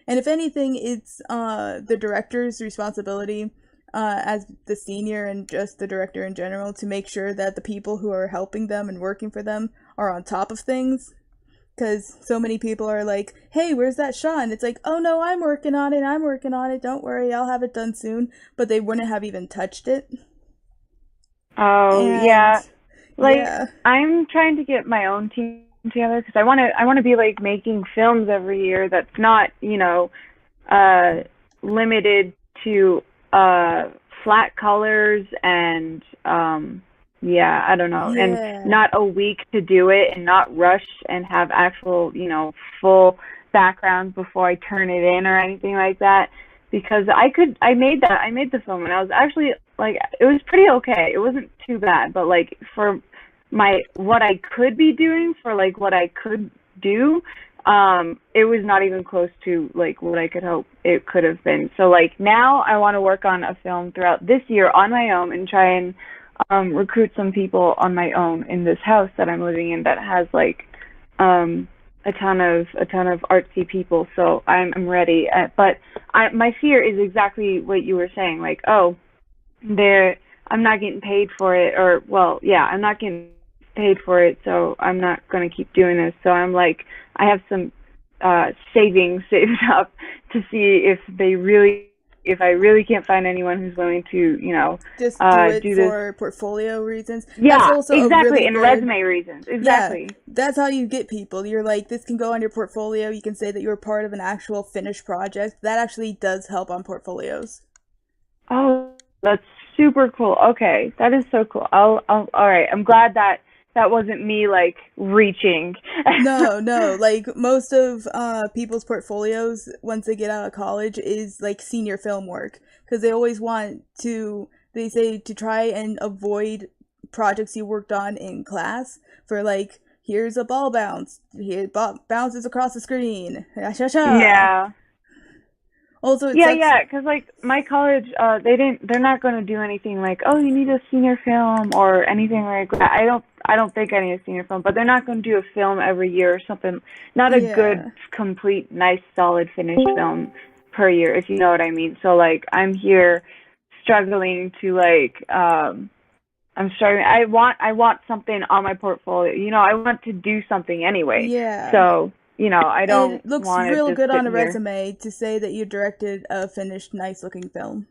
And if anything, it's the director's responsibility as the senior and just the director in general to make sure that the people who are helping them and working for them are on top of things. because so many people are like, hey, where's that shot? And it's like, oh no, I'm working on it, don't worry, I'll have it done soon. But they wouldn't have even touched it. Oh, And yeah. Like, yeah, I'm trying to get my own team together because I want to be like making films every year that's not, uh limited to flat colors and yeah, I don't know, and yeah, not a week to do it and not rush and have actual, full backgrounds before I turn it in or anything like that because I made the film and I was actually like it was pretty okay. It wasn't too bad, but like for my what I could be doing for like what I could do, it was not even close to like what I could hope it could have been. So like now I want to work on a film throughout this year on my own and try and recruit some people on my own in this house that I'm living in that has like um a ton of artsy people. So I'm ready. But my fear is exactly what you were saying. Like, oh, there I'm not getting paid for it, or well, yeah, I'm not getting paid for it, so I'm not going to keep doing this. So I'm like, I have some savings saved up to see if I really can't find anyone who's willing to, just do it do this. for portfolio reasons. That's Yeah, also a exactly, really and good. resume reasons. Yeah, Exactly. that's how you get people. You're like, this can go on your portfolio. You can say that you're part of an actual finished project. That actually does help on portfolios. Oh, that's super cool. Okay, that is so cool. All right. I'm glad that that wasn't me like reaching. No, no, like most of people's portfolios once they get out of college is like senior film work because they always want to they say to try and avoid projects you worked on in class for like here's a ball bounce, here bounces across the screen. Sha sha. Yeah. Also, it Yeah, sucks. yeah, because like my college, they're not going to do anything like, oh, you need a senior film or anything like that. I don't think I need a senior film, but they're not going to do a film every year or something. Not a good, Yeah. complete, nice, solid, finished film per year, if you know what I mean. So like, I'm here struggling to like, I'm struggling. I want something on my portfolio. I want to do something anyway. Yeah. So, I And it don't looks want to real just good sit on a here. resume to say that you directed a finished, nice looking film.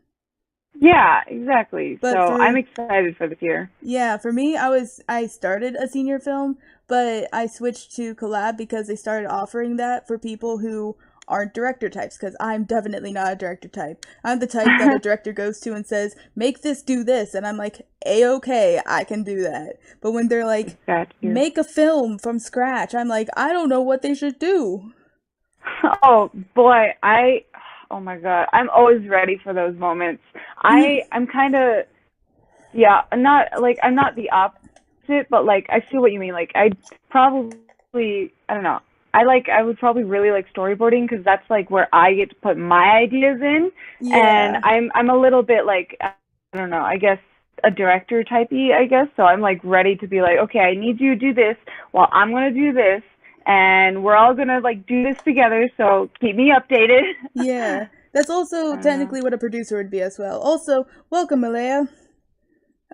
Yeah, exactly. But So I'm for excited for this year. Yeah, for me, I started a senior film, but I switched to collab because they started offering that for people who aren't director types. Because I'm definitely not a director type. I'm the type that a director goes to and says, "Make this, do this," and I'm like, "A okay, I can do that." But when they're like, Got you. "Make a film from scratch," I'm like, "I don't know what they should do." Oh boy, oh my God, I'm always ready for those moments. I'm kind of yeah, I'm not the opposite, but like I feel what you mean. Like I don't know. I would probably really like storyboarding because that's like where I get to put my ideas in, and Yeah, I'm a little bit like I don't know. I guess a director typey, I guess. So I'm like ready to be like, okay, I need you to do this while I'm gonna do this, and we're all gonna like do this together. So keep me updated. yeah. That's also I don't know. technically what a producer would be as well. Also, welcome, Malaya.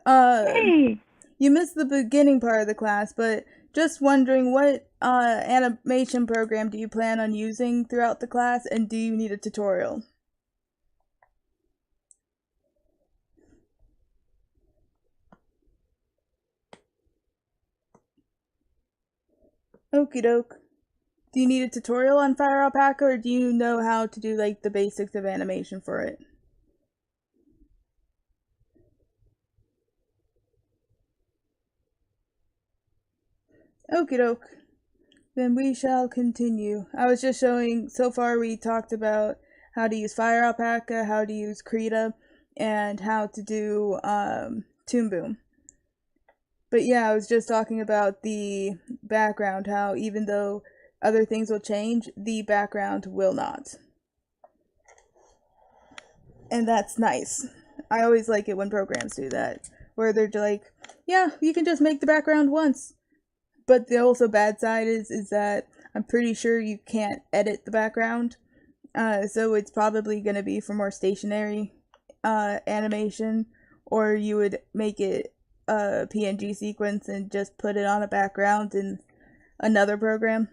Uh, Hey. You missed the beginning part of the class, but just wondering what animation program do you plan on using throughout the class, and do you need a tutorial? Okie doke. Do you need a tutorial on Fire Alpaca, or do you know how to do like the basics of animation for it? Okie doke. Then we shall continue. I was just showing, so far we talked about how to use Fire Alpaca, how to use Krita, and how to do Toon Boom. But yeah, I was just talking about the background, how even though other things will change, the background will not. And that's nice. I always like it when programs do that, where they're like, yeah, you can just make the background once. But the also bad side is that I'm pretty sure you can't edit the background. So it's probably going to be for more stationary animation, or you would make it a PNG sequence and just put it on a background in another program.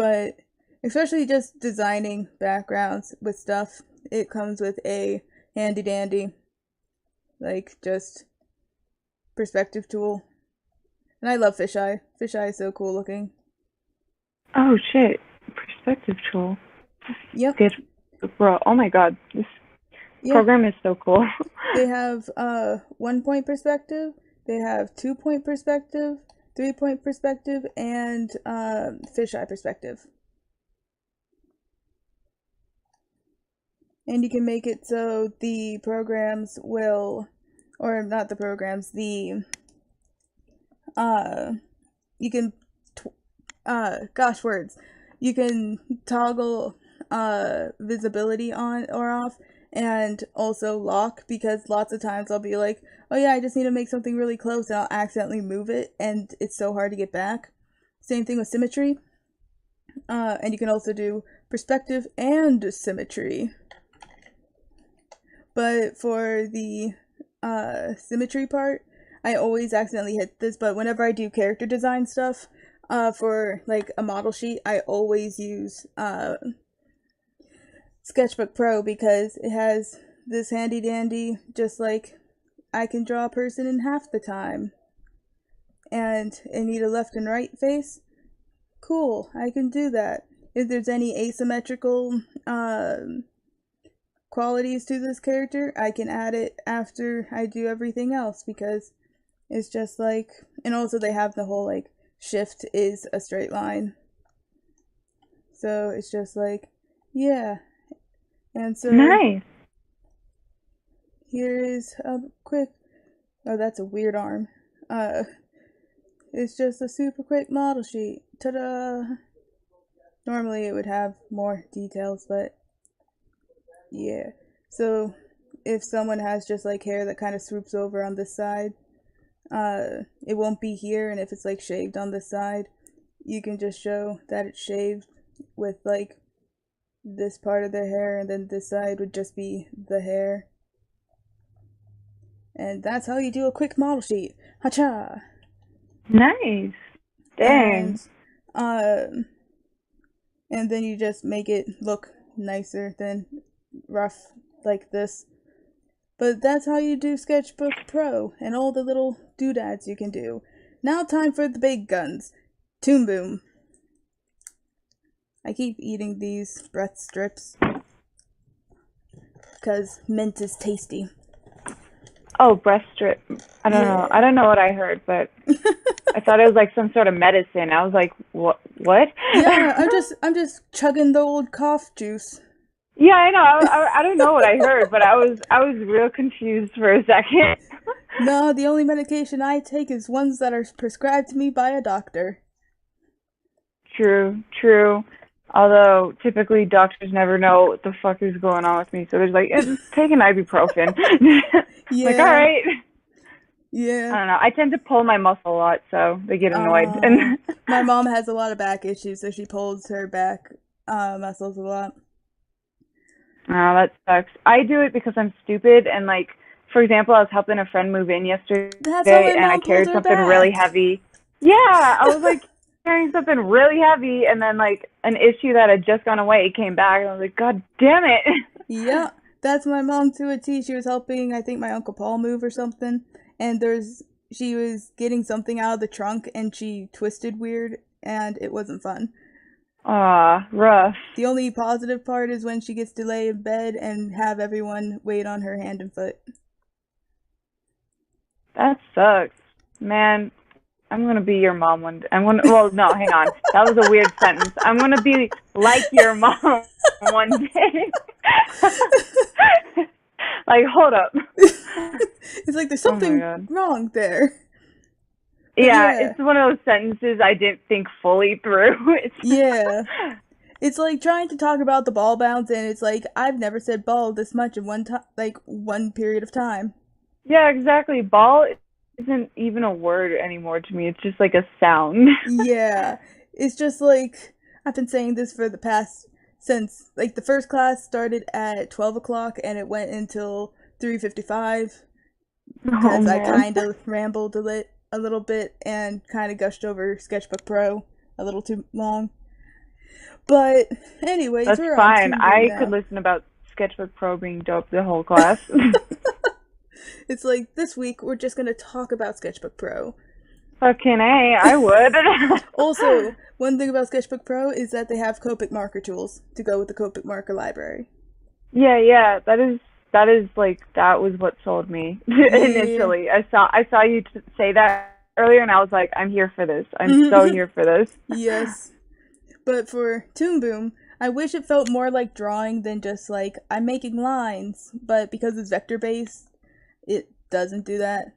But especially just designing backgrounds with stuff, it comes with a handy dandy, like, just perspective tool. And I love Fisheye. Fisheye is so cool looking. Oh shit. Perspective tool. Yep. Good. Bro, oh my god. This program is so cool. They have 1-point perspective, they have 2-point perspective, 3-point perspective, and fisheye perspective. And you can make it so the programs will, or not the programs, the you can gosh words, you can toggle visibility on or off, and also lock, because lots of times I'll be like, oh yeah, I just need to make something really close, and I'll accidentally move it, and it's so hard to get back. Same thing with symmetry. And you can also do perspective and symmetry. But for the symmetry part, I always accidentally hit this, but whenever I do character design stuff, for like a model sheet, I always use Sketchbook Pro, because it has this handy dandy, just like, I can draw a person in half the time. And I need a left and right face. Cool, I can do that. If there's any asymmetrical qualities to this character, I can add it after I do everything else, because it's just like, and also they have the whole like shift is a straight line. So it's just like, yeah. And so nice. Here is a quick, oh, that's a weird arm. It's just a super quick model sheet. Ta-da! Normally it would have more details, but yeah. So if someone has just like hair that kind of swoops over on this side, it won't be here, and if it's like shaved on this side, you can just show that it's shaved with like this part of their hair, and then this side would just be the hair. And that's how you do a quick model sheet. Hacha! Nice. Dang. And then you just make it look nicer than rough like this. But that's how you do Sketchbook Pro, and all the little doodads you can do. Now time for the big guns. Toon Boom. I keep eating these breath strips because mint is tasty. Oh, breast strip. I don't know. I don't know what I heard, but I thought it was like some sort of medicine. I was like, what? Yeah, I'm just chugging the old cough juice. Yeah, I know. I don't know what I heard, but I was real confused for a second. No, the only medication I take is ones that are prescribed to me by a doctor. True. Although typically doctors never know what the fuck is going on with me, so there's like, just take an ibuprofen. Yeah. Like, all right. Yeah. I don't know. I tend to pull my muscle a lot, so they get annoyed. And my mom has a lot of back issues, so she pulls her back muscles a lot. Oh, that sucks. I do it because I'm stupid, and like, for example, I was helping a friend move in yesterday, and I carried something really heavy. Yeah, I was like carrying something really heavy, and then like an issue that had just gone away came back, and I was like, God damn it. Yeah, that's my mom to a T. She was helping, I think, my Uncle Paul move or something, and she was getting something out of the trunk, and she twisted weird, and it wasn't fun. Aw, rough. The only positive part is when she gets to lay in bed and have everyone wait on her hand and foot. That sucks. Man, I'm gonna be your mom one day. Well, no, hang on. That was a weird sentence. I'm gonna be like your mom one day. Like, hold up. It's like there's something wrong there. Yeah, it's one of those sentences I didn't think fully through. Yeah. It's like trying to talk about the ball bounce, and it's like, I've never said ball this much in one period of time. Yeah, exactly. Ball isn't even a word anymore to me. It's just like a sound. Yeah. It's just like, I've been saying this for the past, since like the first class started at 12 o'clock and it went until 3:55 because I kind of rambled a little bit and kind of gushed over Sketchbook Pro a little too long. But anyways, That's we're on fine. Toon Boom I now. could listen about Sketchbook Pro being dope the whole class. It's like, this week we're just gonna talk about Sketchbook Pro. Fucking A, I would. Also, one thing about Sketchbook Pro is that they have Copic marker tools to go with the Copic marker library. Yeah, that is like, that was what sold me initially. I saw you say that earlier, and I was like, I'm here for this. I'm so here for this. Yes. But for Toon Boom, I wish it felt more like drawing than just like, I'm making lines. But because it's vector based, it doesn't do that.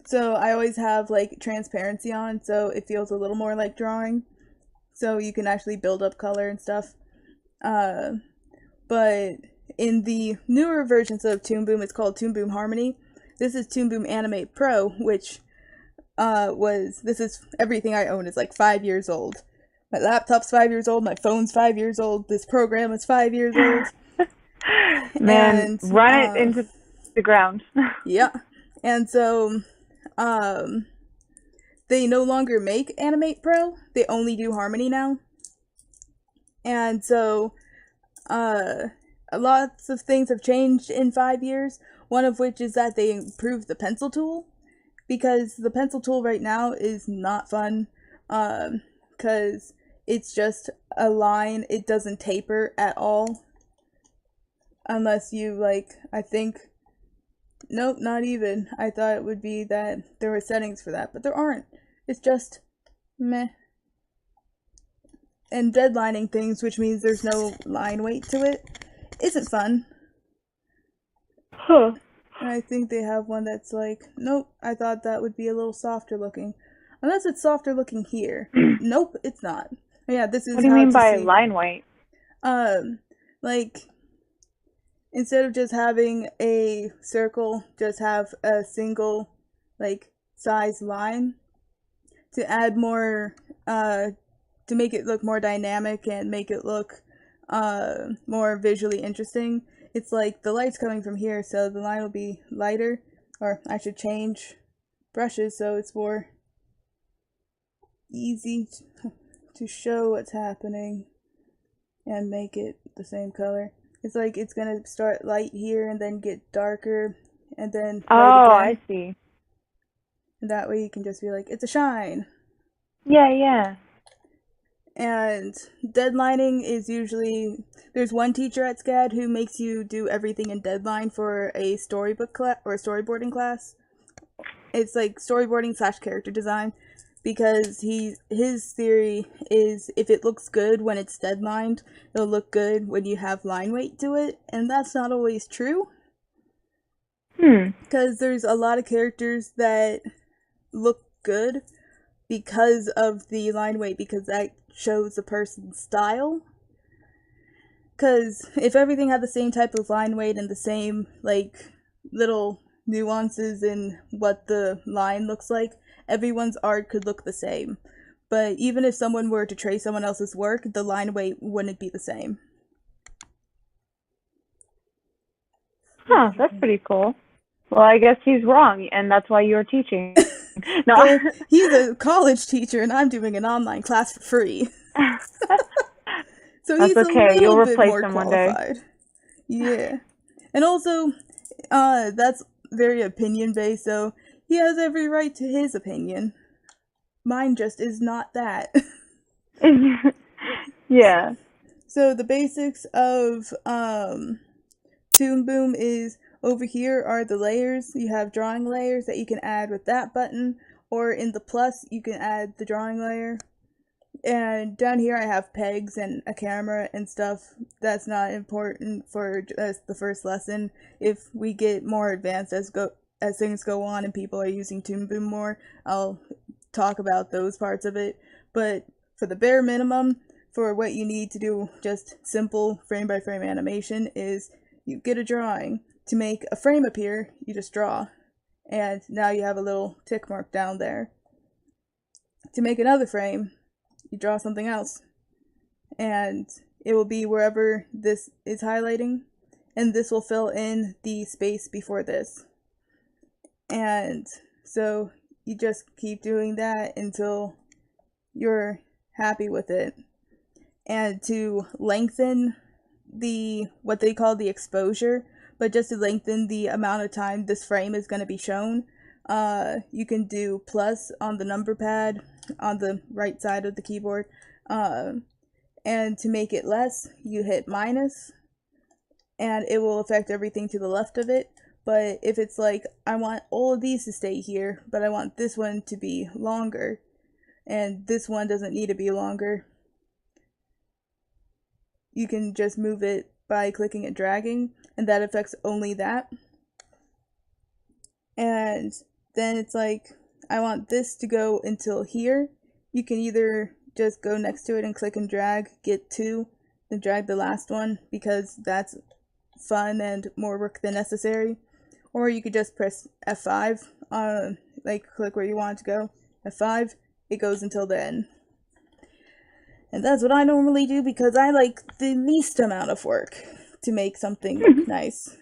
So I always have like transparency on, so it feels a little more like drawing. So you can actually build up color and stuff. But in the newer versions of Toon Boom, it's called Toon Boom Harmony. This is Toon Boom Animate Pro, which this is everything I own is like 5 years old. My laptop's 5 years old, my phone's 5 years old, this program is 5 years old. Man, run it into the ground. Yeah. And so they no longer make Animate Pro, they only do Harmony now. And so lots of things have changed in 5 years, one of which is that they improved the pencil tool, because the pencil tool right now is not fun, because it's just a line, it doesn't taper at all, unless you, like, I think, nope, not even. I thought it would be that there were settings for that, but there aren't. It's just meh. And deadlining things, which means there's no line weight to it, isn't fun. Huh. And I think they have one that's like, nope, I thought that would be a little softer looking. Unless it's softer looking here. Nope, it's not. Yeah, this is What do you mean by line weight? Like, instead of just having a circle, just have a single, like, size line. To add more, to make it look more dynamic and make it look more visually interesting. It's like the light's coming from here, so the line will be lighter, or I should change brushes so it's more easy to show what's happening and make it the same color. It's like it's gonna start light here and then get darker and then light again. I see. And that way you can just be like, it's a shine. Yeah. And deadlining is usually, there's one teacher at SCAD who makes you do everything in deadline for a storybook class or a storyboarding class. It's like storyboarding / character design, because his theory is if it looks good when it's deadlined, it'll look good when you have line weight to it, and that's not always true. Because there's a lot of characters that look good because of the line weight, because that shows the person's style. Because if everything had the same type of line weight and the same, like, little nuances in what the line looks like, everyone's art could look the same. But even if someone were to trace someone else's work, the line weight wouldn't be the same. Huh, that's pretty cool. Well, I guess he's wrong, and that's why you're teaching. No. Well, he's a college teacher, and I'm doing an online class for free. So that's he's okay. a little You'll bit replace more him one day. qualified. Yeah. And also, that's very opinion-based, so he has every right to his opinion. Mine just is not that. Yeah. So the basics of Toon Boom is, over here are the layers. You have drawing layers that you can add with that button, or in the plus you can add the drawing layer. And down here I have pegs and a camera and stuff. That's not important for the first lesson. If we get more advanced as things go on and people are using Toon Boom more, I'll talk about those parts of it. But for the bare minimum, for what you need to do just simple frame-by-frame animation, is you get a drawing. To make a frame appear, you just draw. And now you have a little tick mark down there. To make another frame, you draw something else. And it will be wherever this is highlighting. And this will fill in the space before this. And so you just keep doing that until you happy with it. And to lengthen what they call the exposure, but just to lengthen the amount of time this frame is going to be shown, you can do plus on the number pad on the right side of the keyboard. And to make it less, you hit minus, and it will affect everything to the left of it. But if it's like, I want all of these to stay here, but I want this one to be longer, and this one doesn't need to be longer, you can just move it by clicking and dragging, and that affects only that. And then it's like, I want this to go until here. You can either just go next to it and click and drag, get 2, then drag the last one, because that's fun and more work than necessary. Or you could just press F5, like click where you want it to go, F5, it goes until the end. And that's what I normally do because I like the least amount of work to make something look nice.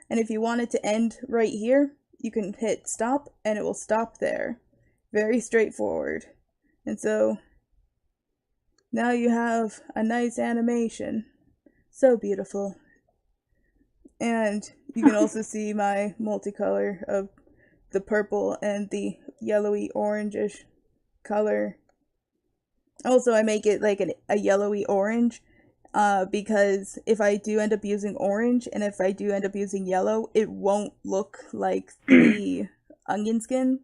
And if you want it to end right here, you can hit stop and it will stop there. Very straightforward. And so now you have a nice animation. So beautiful. And you can also see my multicolor of the purple and the yellowy orangish color. Also, I make it like a yellowy orange because if I do end up using orange and if I do end up using yellow, it won't look like the onion skin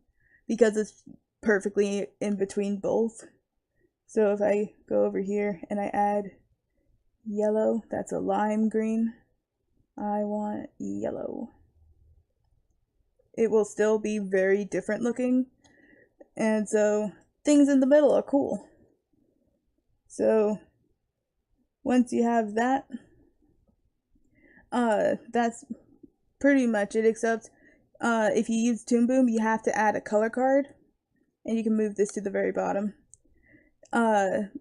because it's perfectly in between both. So if I go over here and I add yellow, that's a lime green. I want yellow. It will still be very different looking, and so things in the middle are cool. So once you have that, that's pretty much it, except if you use Toon Boom, you have to add a color card, and you can move this to the very bottom.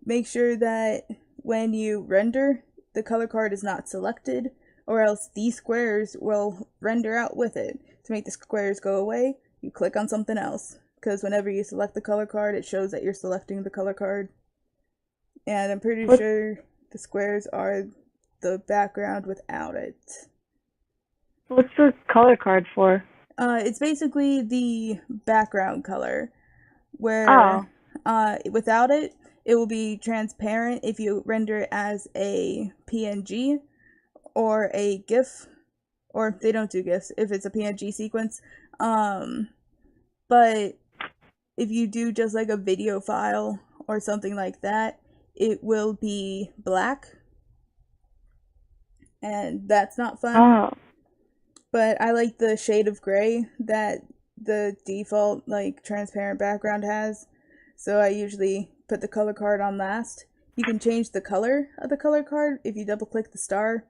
Make sure that when you render, the color card is not selected, or else these squares will render out with it. To make the squares go away, you click on something else, because whenever you select the color card, it shows that you're selecting the color card. And I'm pretty sure the squares are the background without it. What's the color card for? It's basically the background color, where without it, it will be transparent if you render it as a PNG or a GIF, or they don't do GIFs if it's a PNG sequence. But if you do just like a video file or something like that, it will be black, and that's not fun. Oh. But I like the shade of gray that the default like transparent background has, so I usually put the color card on last. You can change the color of the color card if you double click the star,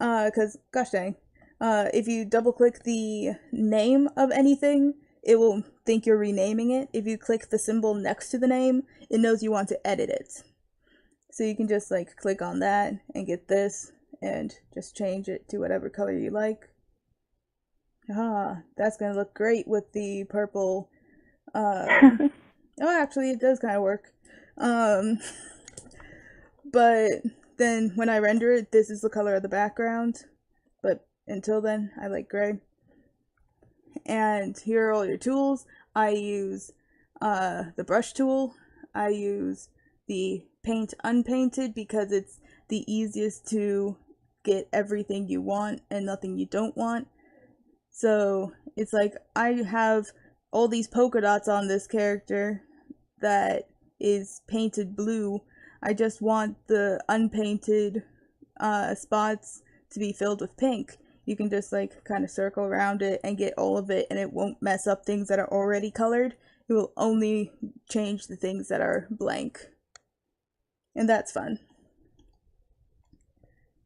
because gosh dang, if you double click the name of anything, it will think you're renaming it. If you click the symbol next to the name, it knows you want to edit it. So you can just like click on that and get this and just change it to whatever color you like. That's gonna look great with the purple. Oh, actually, it does kind of work. But then when I render it, this is the color of the background. But until then, I like gray. And here are all your tools. I use the brush tool. I use the paint unpainted because it's the easiest to get everything you want and nothing you don't want. So it's like I have all these polka dots on this character that is painted blue. I just want the unpainted spots to be filled with pink. You can just like kind of circle around it and get all of it, and it won't mess up things that are already colored. It will only change the things that are blank. And that's fun.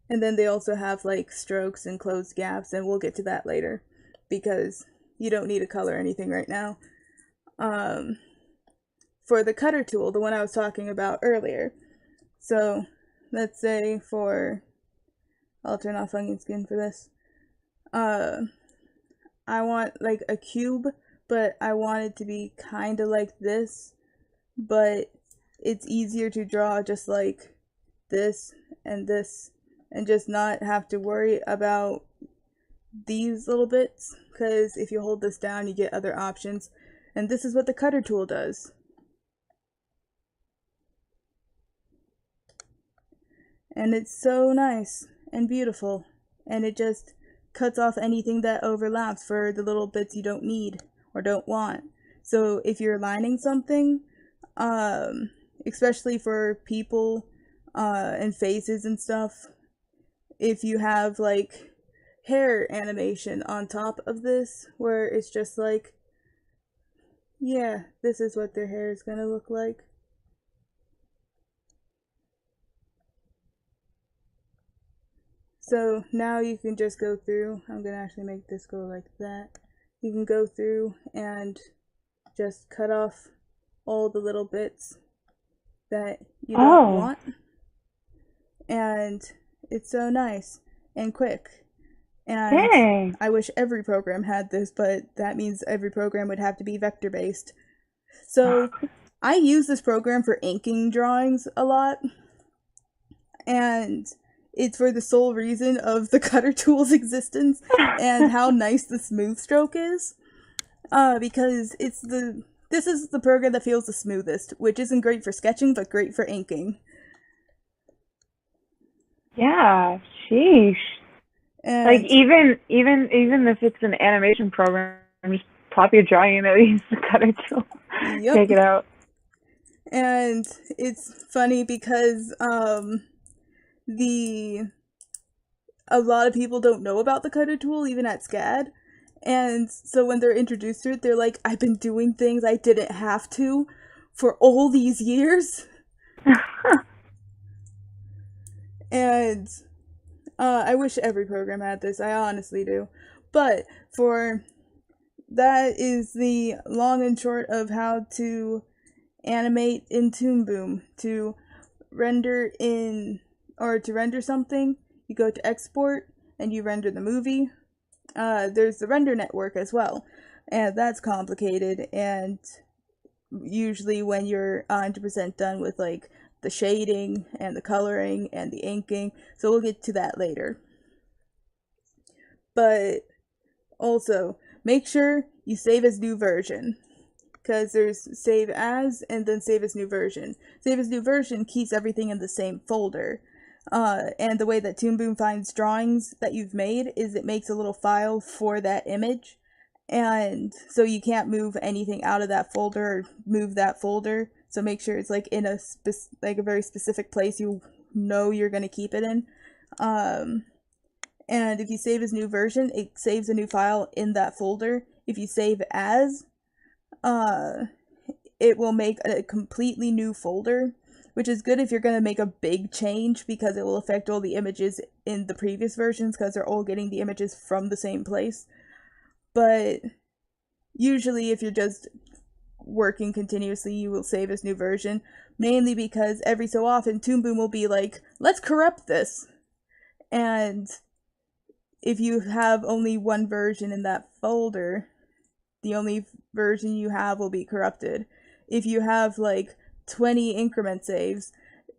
And then they also have like strokes and closed gaps, and we'll get to that later because you don't need to color anything right now. For the cutter tool, the one I was talking about earlier. So let's say I'll turn off onion skin for this. I want like a cube, but I want it to be kind of like this, but it's easier to draw just like this and this, and just not have to worry about these little bits, because if you hold this down you get other options, and this is what the cutter tool does. And it's so nice and beautiful, and it just cuts off anything that overlaps for the little bits you don't need or don't want. So if you're lining something, especially for people and faces and stuff, if you have like hair animation on top of this, where it's just like, yeah, this is what their hair is gonna look like. So now you can just go through, I'm gonna actually make this go like that. You can go through and just cut off all the little bits that you don't want. And it's so nice and quick. And Dang. I wish every program had this, but that means every program would have to be vector based. So I use this program for inking drawings a lot. And it's for the sole reason of the cutter tool's existence and how nice the smooth stroke is. Because this is the program that feels the smoothest, which isn't great for sketching, but great for inking. Yeah, sheesh. And Like even if it's an animation program, just pop your drawing in, at least the cutter tool. Yep. Take it out. And it's funny because a lot of people don't know about the cutter tool even at SCAD, and so when they're introduced to it, they're like, I've been doing things I didn't have to for all these years. And I wish every program had this, I honestly do. But that is the long and short of how to animate in Toon Boom. To render something, you go to export and you render the movie. There's the render network as well, and that's complicated, and usually when you're 100% done with like the shading and the coloring and the inking, so we'll get to that later. But also make sure you save as new version, because there's save as and then save as new version. Save as new version keeps everything in the same folder. And the way that Toon Boom finds drawings that you've made is it makes a little file for that image, and so you can't move anything out of that folder or move that folder. So make sure it's like in a a very specific place you know you're gonna keep it in. And if you save as new version, it saves a new file in that folder. If you save as, it will make a completely new folder, which is good if you're going to make a big change, because it will affect all the images in the previous versions, because they're all getting the images from the same place. But usually if you're just working continuously, you will save as new version, mainly because every so often Toon Boom will be like, let's corrupt this. And if you have only one version in that folder, the only version you have will be corrupted. If you have like 20 increment saves,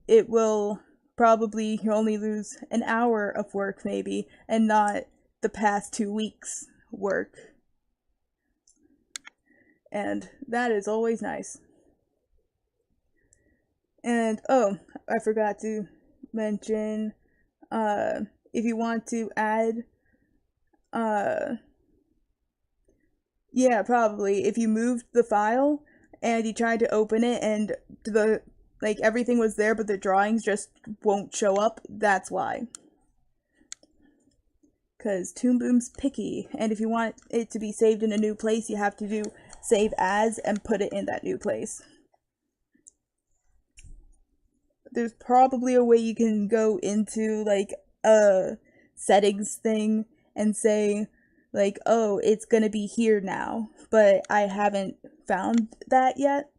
it will probably only lose an hour of work maybe, and not the past 2 weeks work. And that is always nice. And oh, I forgot to mention, if you want to add, yeah, probably, if you moved the file and you tried to open it and everything was there but the drawings just won't show up, that's why. Because Toon Boom's picky, and if you want it to be saved in a new place, you have to do save as and put it in that new place. There's probably a way you can go into like a settings thing and say like, oh, it's gonna be here now, but I haven't found that yet.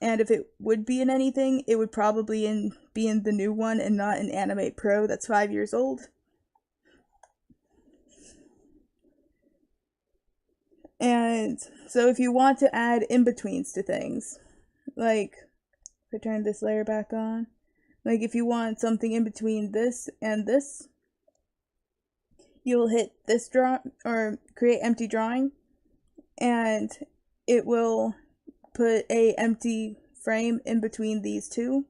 And if it would be in anything, it would probably be in the new one and not in Animate Pro that's 5 years old. And so if you want to add in-betweens to things, like, I turn this layer back on. Like if you want something in between this and this, you'll hit this draw or create empty drawing, and it will put a empty frame in between these two.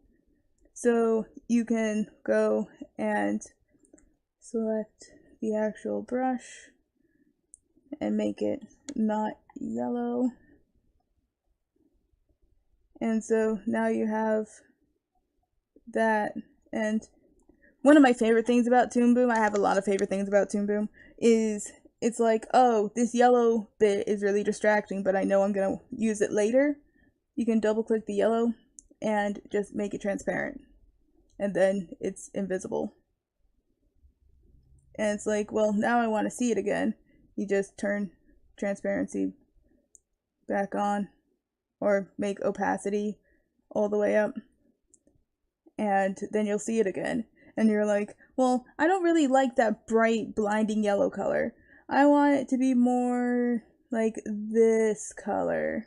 So you can go and select the actual brush and make it not yellow. And so now you have that. And one of my favorite things about Toon Boom, I have a lot of favorite things about Toon Boom, is it's like, oh, this yellow bit is really distracting, but I know I'm gonna use it later. You can double click the yellow and just make it transparent, and then it's invisible. And it's like, well, now I want to see it again. You just turn transparency back on, or make opacity all the way up, and then you'll see it again. And you're like, well, I don't really like that bright, blinding yellow color. I want it to be more like this color.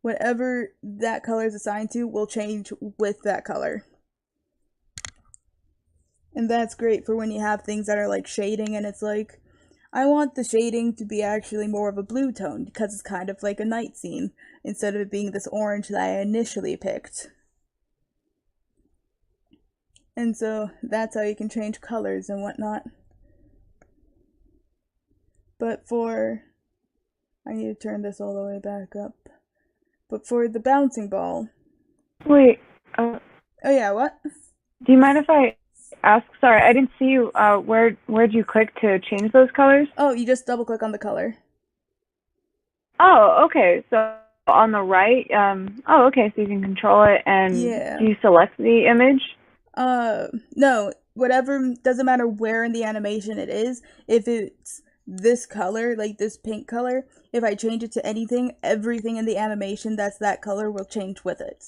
Whatever that color is assigned to will change with that color. And that's great for when you have things that are like shading, and it's like, I want the shading to be actually more of a blue tone because it's kind of like a night scene instead of it being this orange that I initially picked. And so that's how you can change colors and whatnot. But I need to turn this all the way back up. But for the bouncing ball. Wait. Oh yeah, what? Do you mind if I ask? Sorry, I didn't see you. Where'd you click to change those colors? Oh, you just double click on the color. Oh, okay. So on the right, okay, so you can control it, and do you select the image? No, whatever, doesn't matter where in the animation it is. If it's this color, like this pink color, if I change it to anything, everything in the animation that's that color will change with it.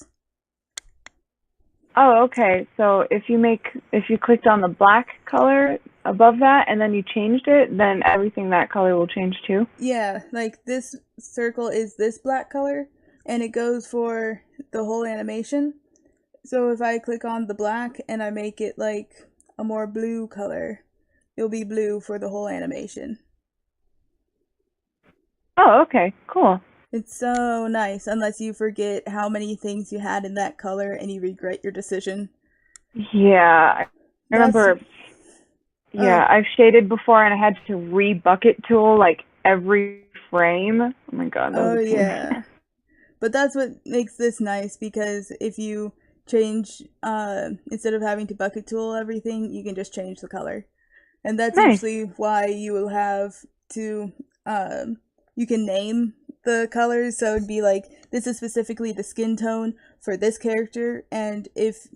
Oh, okay. So if you clicked on the black color above that and then you changed it, then everything that color will change too? Yeah, like this circle is this black color, and it goes for the whole animation. So if I click on the black and I make it like a more blue color, it'll be blue for the whole animation. Oh, okay, cool. It's so nice, unless you forget how many things you had in that color and you regret your decision. Yeah, I remember. Yeah, I've shaded before and I had to re-bucket tool like every frame. Oh my god. Oh yeah. But that's what makes this nice, because if you change, instead of having to bucket tool everything, you can just change the color. And that's usually why you will have to, you can name the colors, so it'd be like, this is specifically the skin tone for this character, and if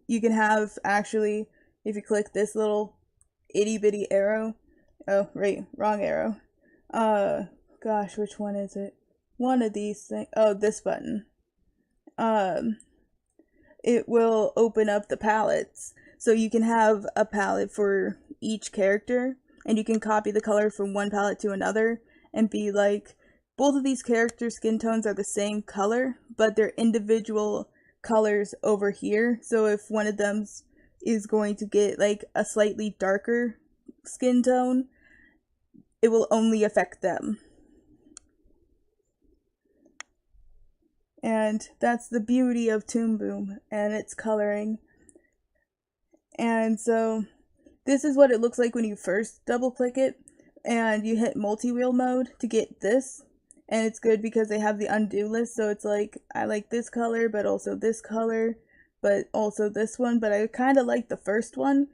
you can have, actually, if you click this little itty bitty arrow, oh, right, wrong arrow, gosh, which one is it? One of these things, oh, this button, it will open up the palettes, so you can have a palette for each character, and you can copy the color from one palette to another, and be like, both of these characters' skin tones are the same color, but they're individual colors over here. So if one of them is going to get like a slightly darker skin tone, it will only affect them. And that's the beauty of Toon Boom and its coloring. And so this is what it looks like when you first double click it and you hit multi-wheel mode to get this. And it's good because they have the undo list, so it's like, I like this color, but also this color, but also this one, but I kind of like the first one,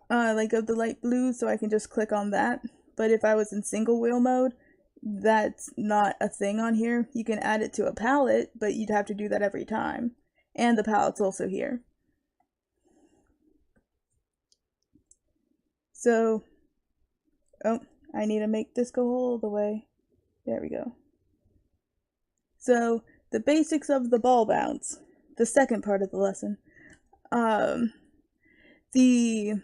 like of the light blue, so I can just click on that. But if I was in single wheel mode, that's not a thing on here. You can add it to a palette, but you'd have to do that every time. And the palette's also here. So, oh, I need to make this go all the way. There we go. So, the basics of the ball bounce, the second part of the lesson. The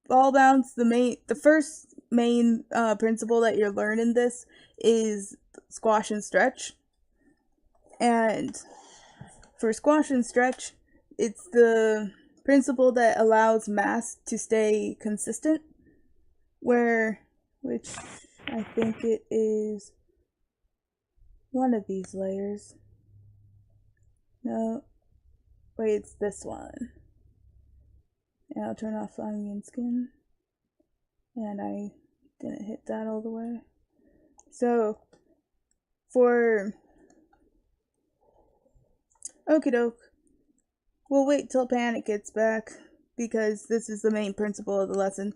ball bounce, the first main principle that you're learning this is squash and stretch. And for squash and stretch, it's the principle that allows mass to stay consistent, which I think it is one of these layers. No, wait, it's this one. And I'll turn off onion skin. And I didn't hit that all the way. So, for okie doke, we'll wait till Panic gets back, because this is the main principle of the lesson.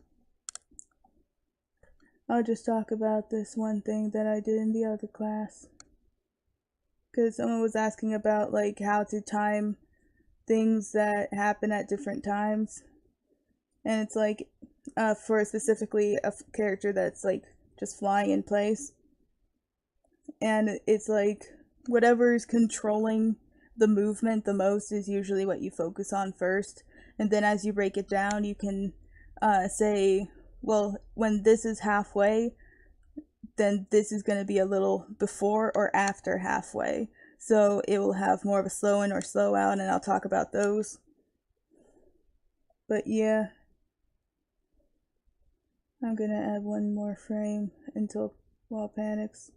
I'll just talk about this one thing that I did in the other class. Because someone was asking about, like, how to time things that happen at different times. And it's like, for specifically a character that's, like, just flying in place. And it's like, whatever's controlling the movement the most is usually what you focus on first. And then as you break it down, you can say, well, when this is halfway, then this is going to be a little before or after halfway. So it will have more of a slow in or slow out, and I'll talk about those. But yeah, I'm going to add one more frame until while Panic's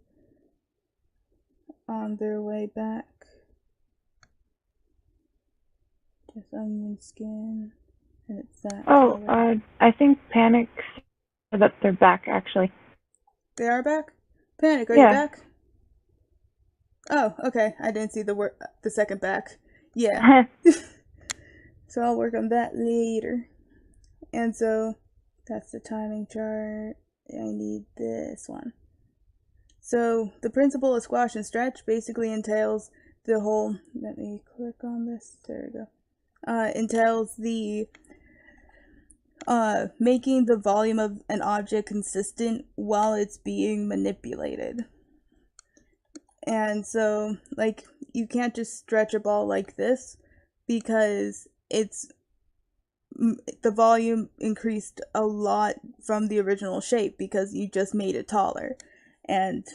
on their way back. Just onion skin, and it's that. Oh, I think Panic said that they're back, actually. They are back? Panic, are Yeah. you back? Oh, okay. I didn't see the second back. Yeah. So I'll work on that later. And so that's the timing chart. I need this one. So the principle of squash and stretch basically entails the whole, let me click on this, there we go. Entails the making the volume of an object consistent while it's being manipulated. And so, like, you can't just stretch a ball like this, because the volume increased a lot from the original shape because you just made it taller, and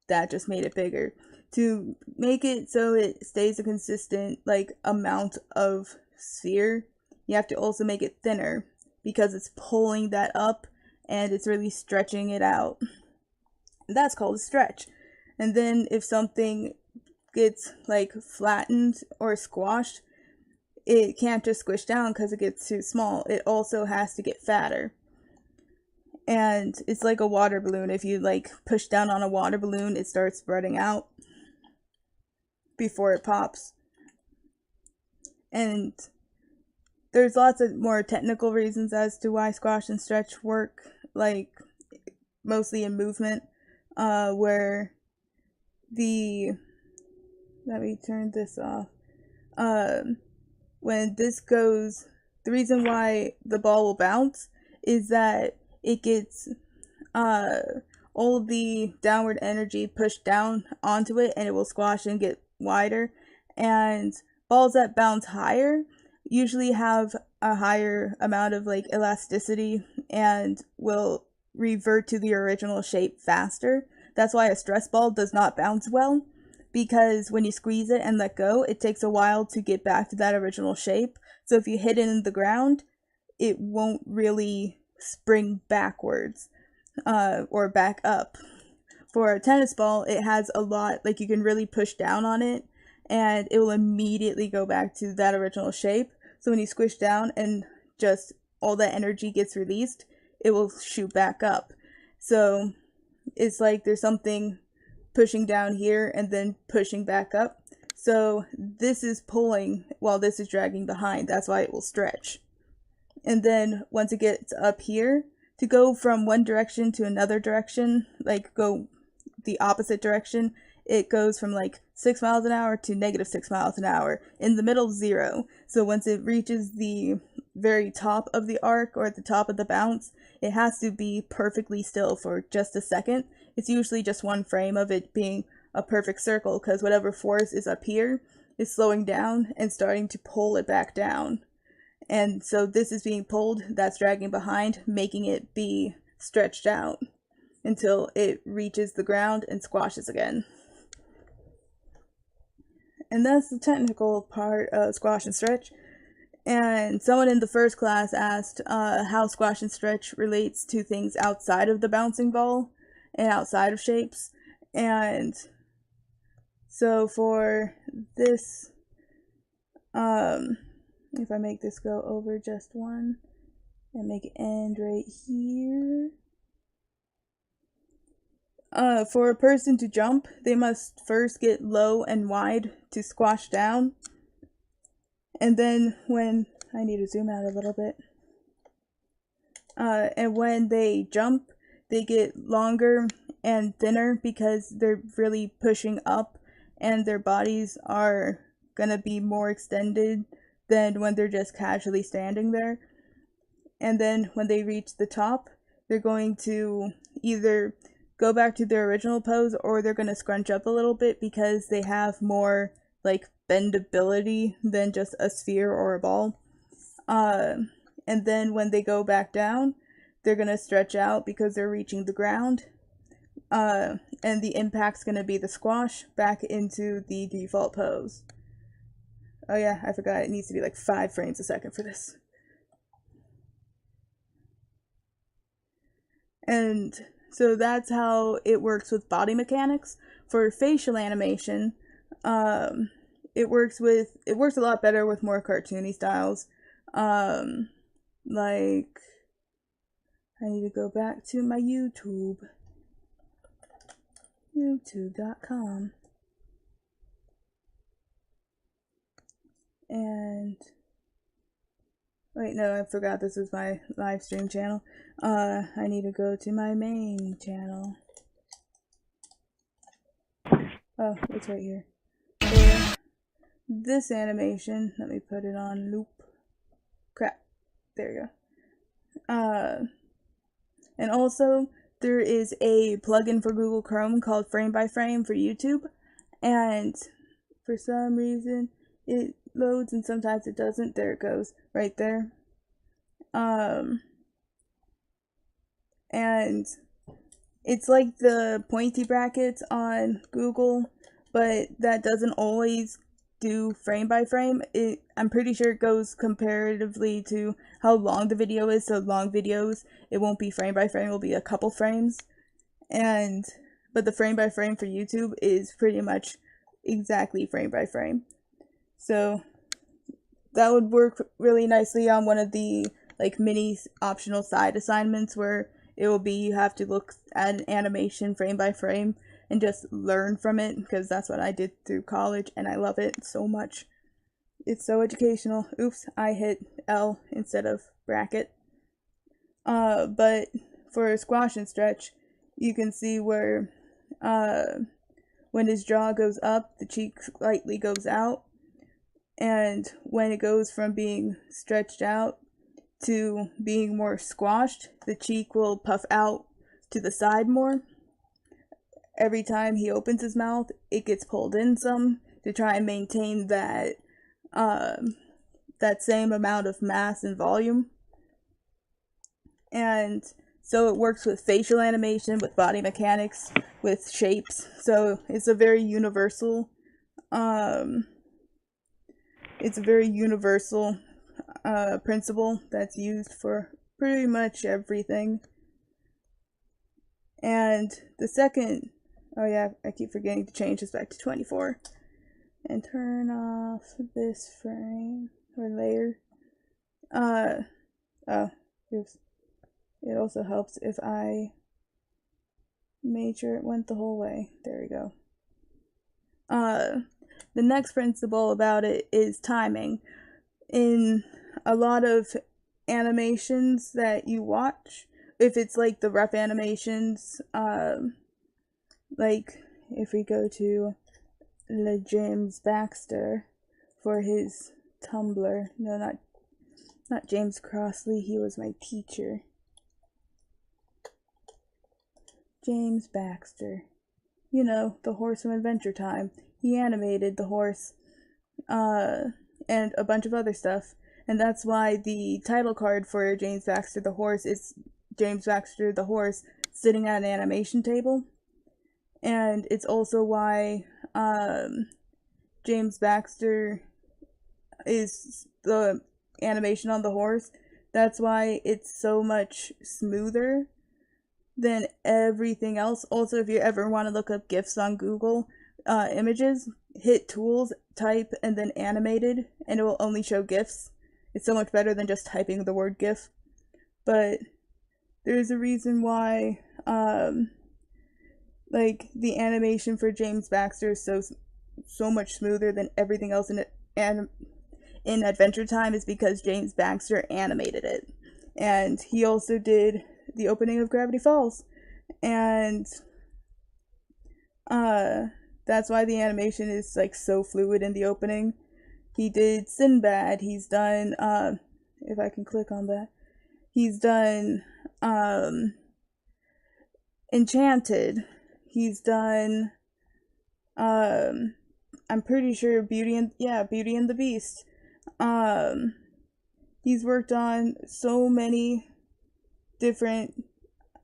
that just made it bigger. To make it so it stays a consistent, like, amount of sphere, you have to also make it thinner, because it's pulling that up and it's really stretching it out. And that's called a stretch. And then if something gets, like, flattened or squashed, it can't just squish down because it gets too small. It also has to get fatter. And it's like a water balloon. If you, like, push down on a water balloon, it starts spreading out before it pops. And there's lots of more technical reasons as to why squash and stretch work, like, mostly in movement, where let me turn this off. When this goes, the reason why the ball will bounce is that it gets all the downward energy pushed down onto it, and it will squash and get wider. And balls that bounce higher usually have a higher amount of, like, elasticity and will revert to the original shape faster. That's why a stress ball does not bounce well, because when you squeeze it and let go, it takes a while to get back to that original shape. So if you hit it in the ground, it won't really spring backwards or back up. For a tennis ball, it has a lot, like, you can really push down on it and it will immediately go back to that original shape. So when you squish down and just all that energy gets released, it will shoot back up. So it's like there's something pushing down here and then pushing back up. So this is pulling while this is dragging behind. That's why it will stretch. And then once it gets up here, to go from one direction to another direction, like go the opposite direction, it goes from like 6 miles an hour to negative 6 miles an hour. In the middle, 0. So once it reaches the very top of the arc or at the top of the bounce, it has to be perfectly still for just a second. It's usually just one frame of it being a perfect circle, because whatever force is up here is slowing down and starting to pull it back down. And so this is being pulled, that's dragging behind, making it be stretched out until it reaches the ground and squashes again. And that's the technical part of squash and stretch. And someone in the first class asked how squash and stretch relates to things outside of the bouncing ball and outside of shapes. And so for this, if I make this go over just one and make it end right here. For a person to jump, they must first get low and wide to squash down. And then when, I need to zoom out a little bit. And when they jump, they get longer and thinner because they're really pushing up and their bodies are gonna be more extended than when they're just casually standing there. And then when they reach the top, they're going to either go back to their original pose or they're going to scrunch up a little bit because they have more like bendability than just a sphere or a ball. And then when they go back down, they're going to stretch out because they're reaching the ground. And the impact's going to be the squash back into the default pose. Oh yeah, I forgot it needs to be like 5 frames a second for this. And so that's how it works with body mechanics. For facial animation, it works a lot better with more cartoony styles. Like, I need to go back to my YouTube. YouTube.com. And wait, no, I forgot this is my live stream channel. I need to go to my main channel. Oh, it's right here. For this animation, let me put it on loop. Crap. There you go. And also, there is a plugin for Google Chrome called Frame by Frame for YouTube. And for some reason, it loads and sometimes it doesn't. There it goes, right there. And it's like the pointy brackets on Google, but that doesn't always do frame by frame. I'm pretty sure it goes comparatively to how long the video is. So long videos, it won't be frame by frame, it will be a couple frames. But the frame by frame for YouTube is pretty much exactly frame by frame. So that would work really nicely on one of the like mini optional side assignments where it will be you have to look at an animation frame by frame and just learn from it, because that's what I did through college and I love it so much. It's so educational. Oops, I hit L instead of bracket. But for squash and stretch, you can see where when his jaw goes up, the cheek slightly goes out. And when it goes from being stretched out to being more squashed, the cheek will puff out to the side more. Every time he opens his mouth, it gets pulled in some to try and maintain that same amount of mass and volume. And so it works with facial animation, with body mechanics, with shapes. So it's a very universal principle that's used for pretty much everything. And the second, oh yeah, I keep forgetting to change this back to 24 and turn off this frame or layer. Oh, oops. It also helps if I made sure it went the whole way. There we go. The next principle about it is timing. In a lot of animations that you watch, if it's like the rough animations, like if we go to James Baxter for his Tumblr, no, not James Crossley, he was my teacher. James Baxter. You know, the horse from Adventure Time. He animated the horse, and a bunch of other stuff. And that's why the title card for James Baxter the horse is James Baxter the horse sitting at an animation table. And it's also why James Baxter is the animation on the horse. That's why it's so much smoother than everything else. Also, if you ever want to look up GIFs on Google Images, hit Tools, type, and then Animated, and it will only show GIFs. It's so much better than just typing the word GIF. But there's a reason why, like, the animation for James Baxter is so much smoother than everything else in Adventure Time, is because James Baxter animated it. And he also did the opening of Gravity Falls. And that's why the animation is like so fluid in the opening. He did Sinbad. He's done if I can click on that. He's done Enchanted. He's done I'm pretty sure Beauty and the Beast. He's worked on so many different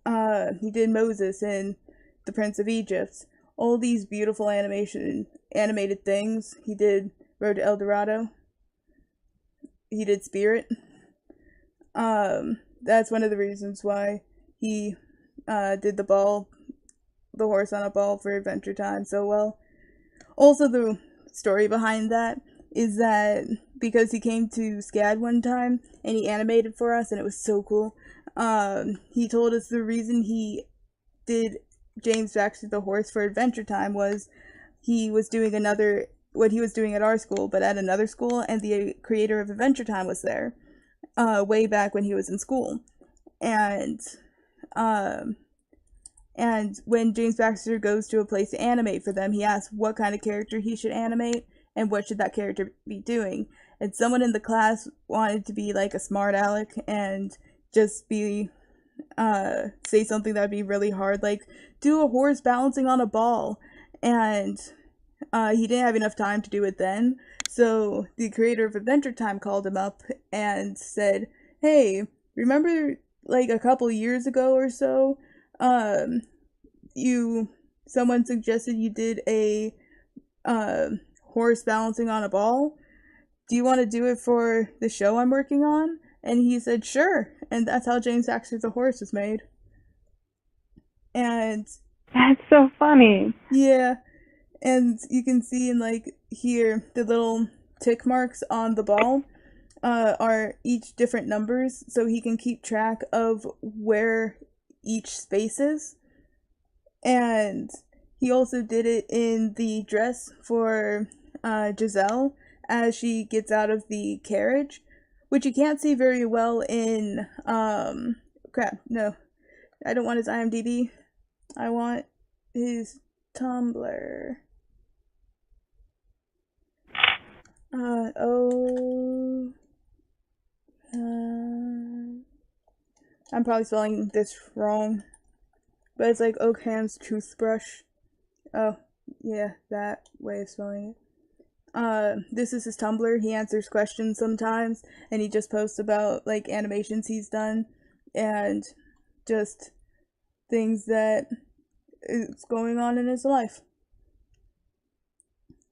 he did Moses and the Prince of Egypt. All these beautiful animated things. He did Road to El Dorado. He did Spirit. That's one of the reasons why he did the horse on a ball for Adventure Time so well. Also, the story behind that is that because he came to SCAD one time and he animated for us and it was so cool, he told us the reason he did James Baxter the horse for Adventure Time was he was doing what he was doing at our school, but at another school, and the creator of Adventure Time was there way back when he was in school. And when James Baxter goes to a place to animate for them, he asks what kind of character he should animate and what should that character be doing. And someone in the class wanted to be like a smart aleck and just be say something that would be really hard, like do a horse balancing on a ball. And he didn't have enough time to do it then, so the creator of Adventure Time called him up and said, hey, remember like a couple years ago or so, someone suggested you did a horse balancing on a ball? Do you want to do it for the show I'm working on? And he said, sure. And that's how James Baxter the Horse was made. And That's so funny. yeah, and you can see in like here the little tick marks on the ball are each different numbers, so he can keep track of where each space is. And he also did it in the dress for Giselle as she gets out of the carriage, which you can't see very well in crap, no. I don't want his IMDb. I want his Tumblr. I'm probably spelling this wrong, but it's like Oakham's Toothbrush. Oh, yeah, that way of spelling it. This is his Tumblr. He answers questions sometimes, and he just posts about like animations he's done and just things that is going on in his life.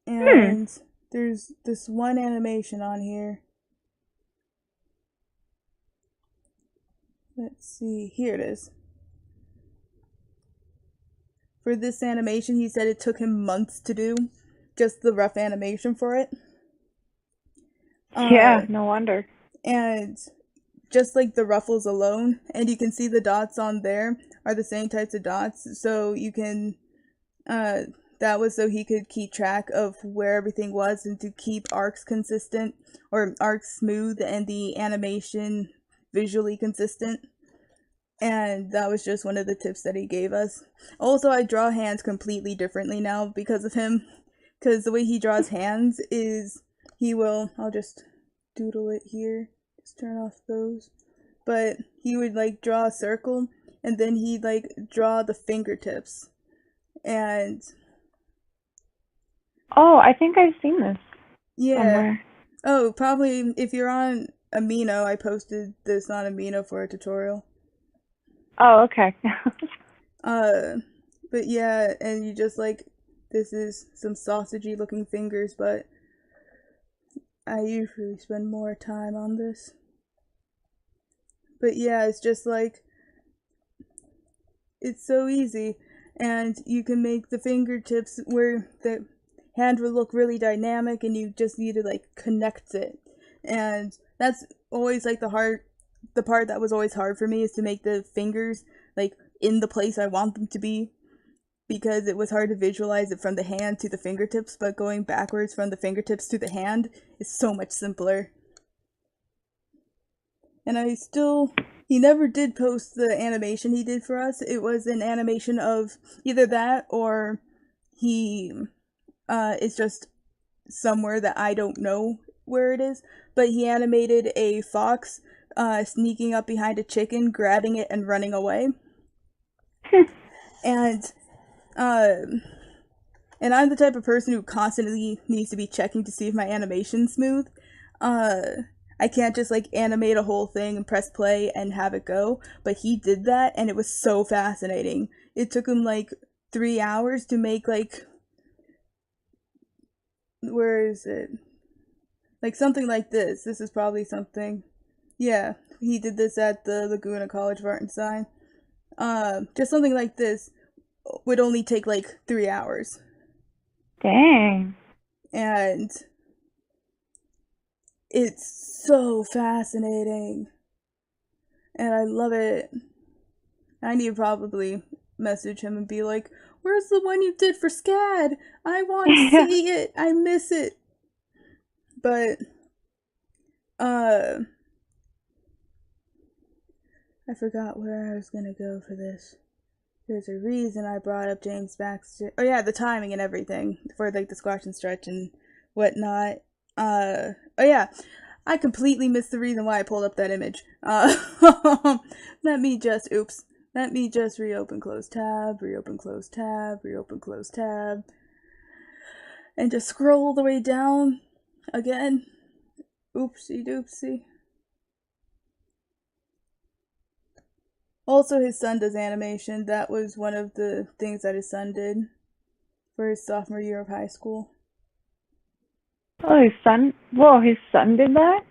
And there's this one animation on here. Let's see, here it is. For this animation, he said it took him months to do, just the rough animation for it. Yeah, no wonder. And just like the ruffles alone, and you can see the dots on there are the same types of dots, so you can, that was so he could keep track of where everything was and to keep arcs consistent, or arcs smooth, and the animation visually consistent. And that was just one of the tips that he gave us. Also, I draw hands completely differently now because of him, because the way he draws hands is I'll just doodle it here, just turn off those, but he would like draw a circle and then he'd like draw the fingertips. And oh, I think I've seen this somewhere. Oh, probably if you're on Amino, I posted this on Amino for a tutorial. Oh, okay. But yeah, and you just like this is some sausagey looking fingers, but I usually spend more time on this. But yeah, it's just like, it's so easy, and you can make the fingertips where the hand will look really dynamic, and you just need to like connect it. And that's always like the part that was always hard for me, is to make the fingers like in the place I want them to be, because it was hard to visualize it from the hand to the fingertips, but going backwards from the fingertips to the hand is so much simpler. And he never did post the animation he did for us. It was an animation of either that, or he is just somewhere that I don't know where it is, but he animated a fox sneaking up behind a chicken, grabbing it, and running away. And I'm the type of person who constantly needs to be checking to see if my animation's smooth. I can't just like animate a whole thing and press play and have it go, but he did that, and it was so fascinating. It took him like 3 hours to make like, where is it? Like something like this. This is probably something. Yeah, he did this at the Laguna College of Art and Design. Just something like this would only take like 3 hours. Dang. And it's so fascinating. And I love it. I need to probably message him and be like, where's the one you did for SCAD? I want to see it. I miss it. But, I forgot where I was gonna go for this. There's a reason I brought up James Baxter. Oh yeah, the timing and everything for like the squash and stretch and whatnot. Oh yeah, I completely missed the reason why I pulled up that image. Let me just reopen, close tab, reopen, close tab, reopen, close tab, and just scroll all the way down again. Oopsie doopsie. Also, his son does animation. That was one of the things that his son did for his sophomore year of high school. Oh, his son did that?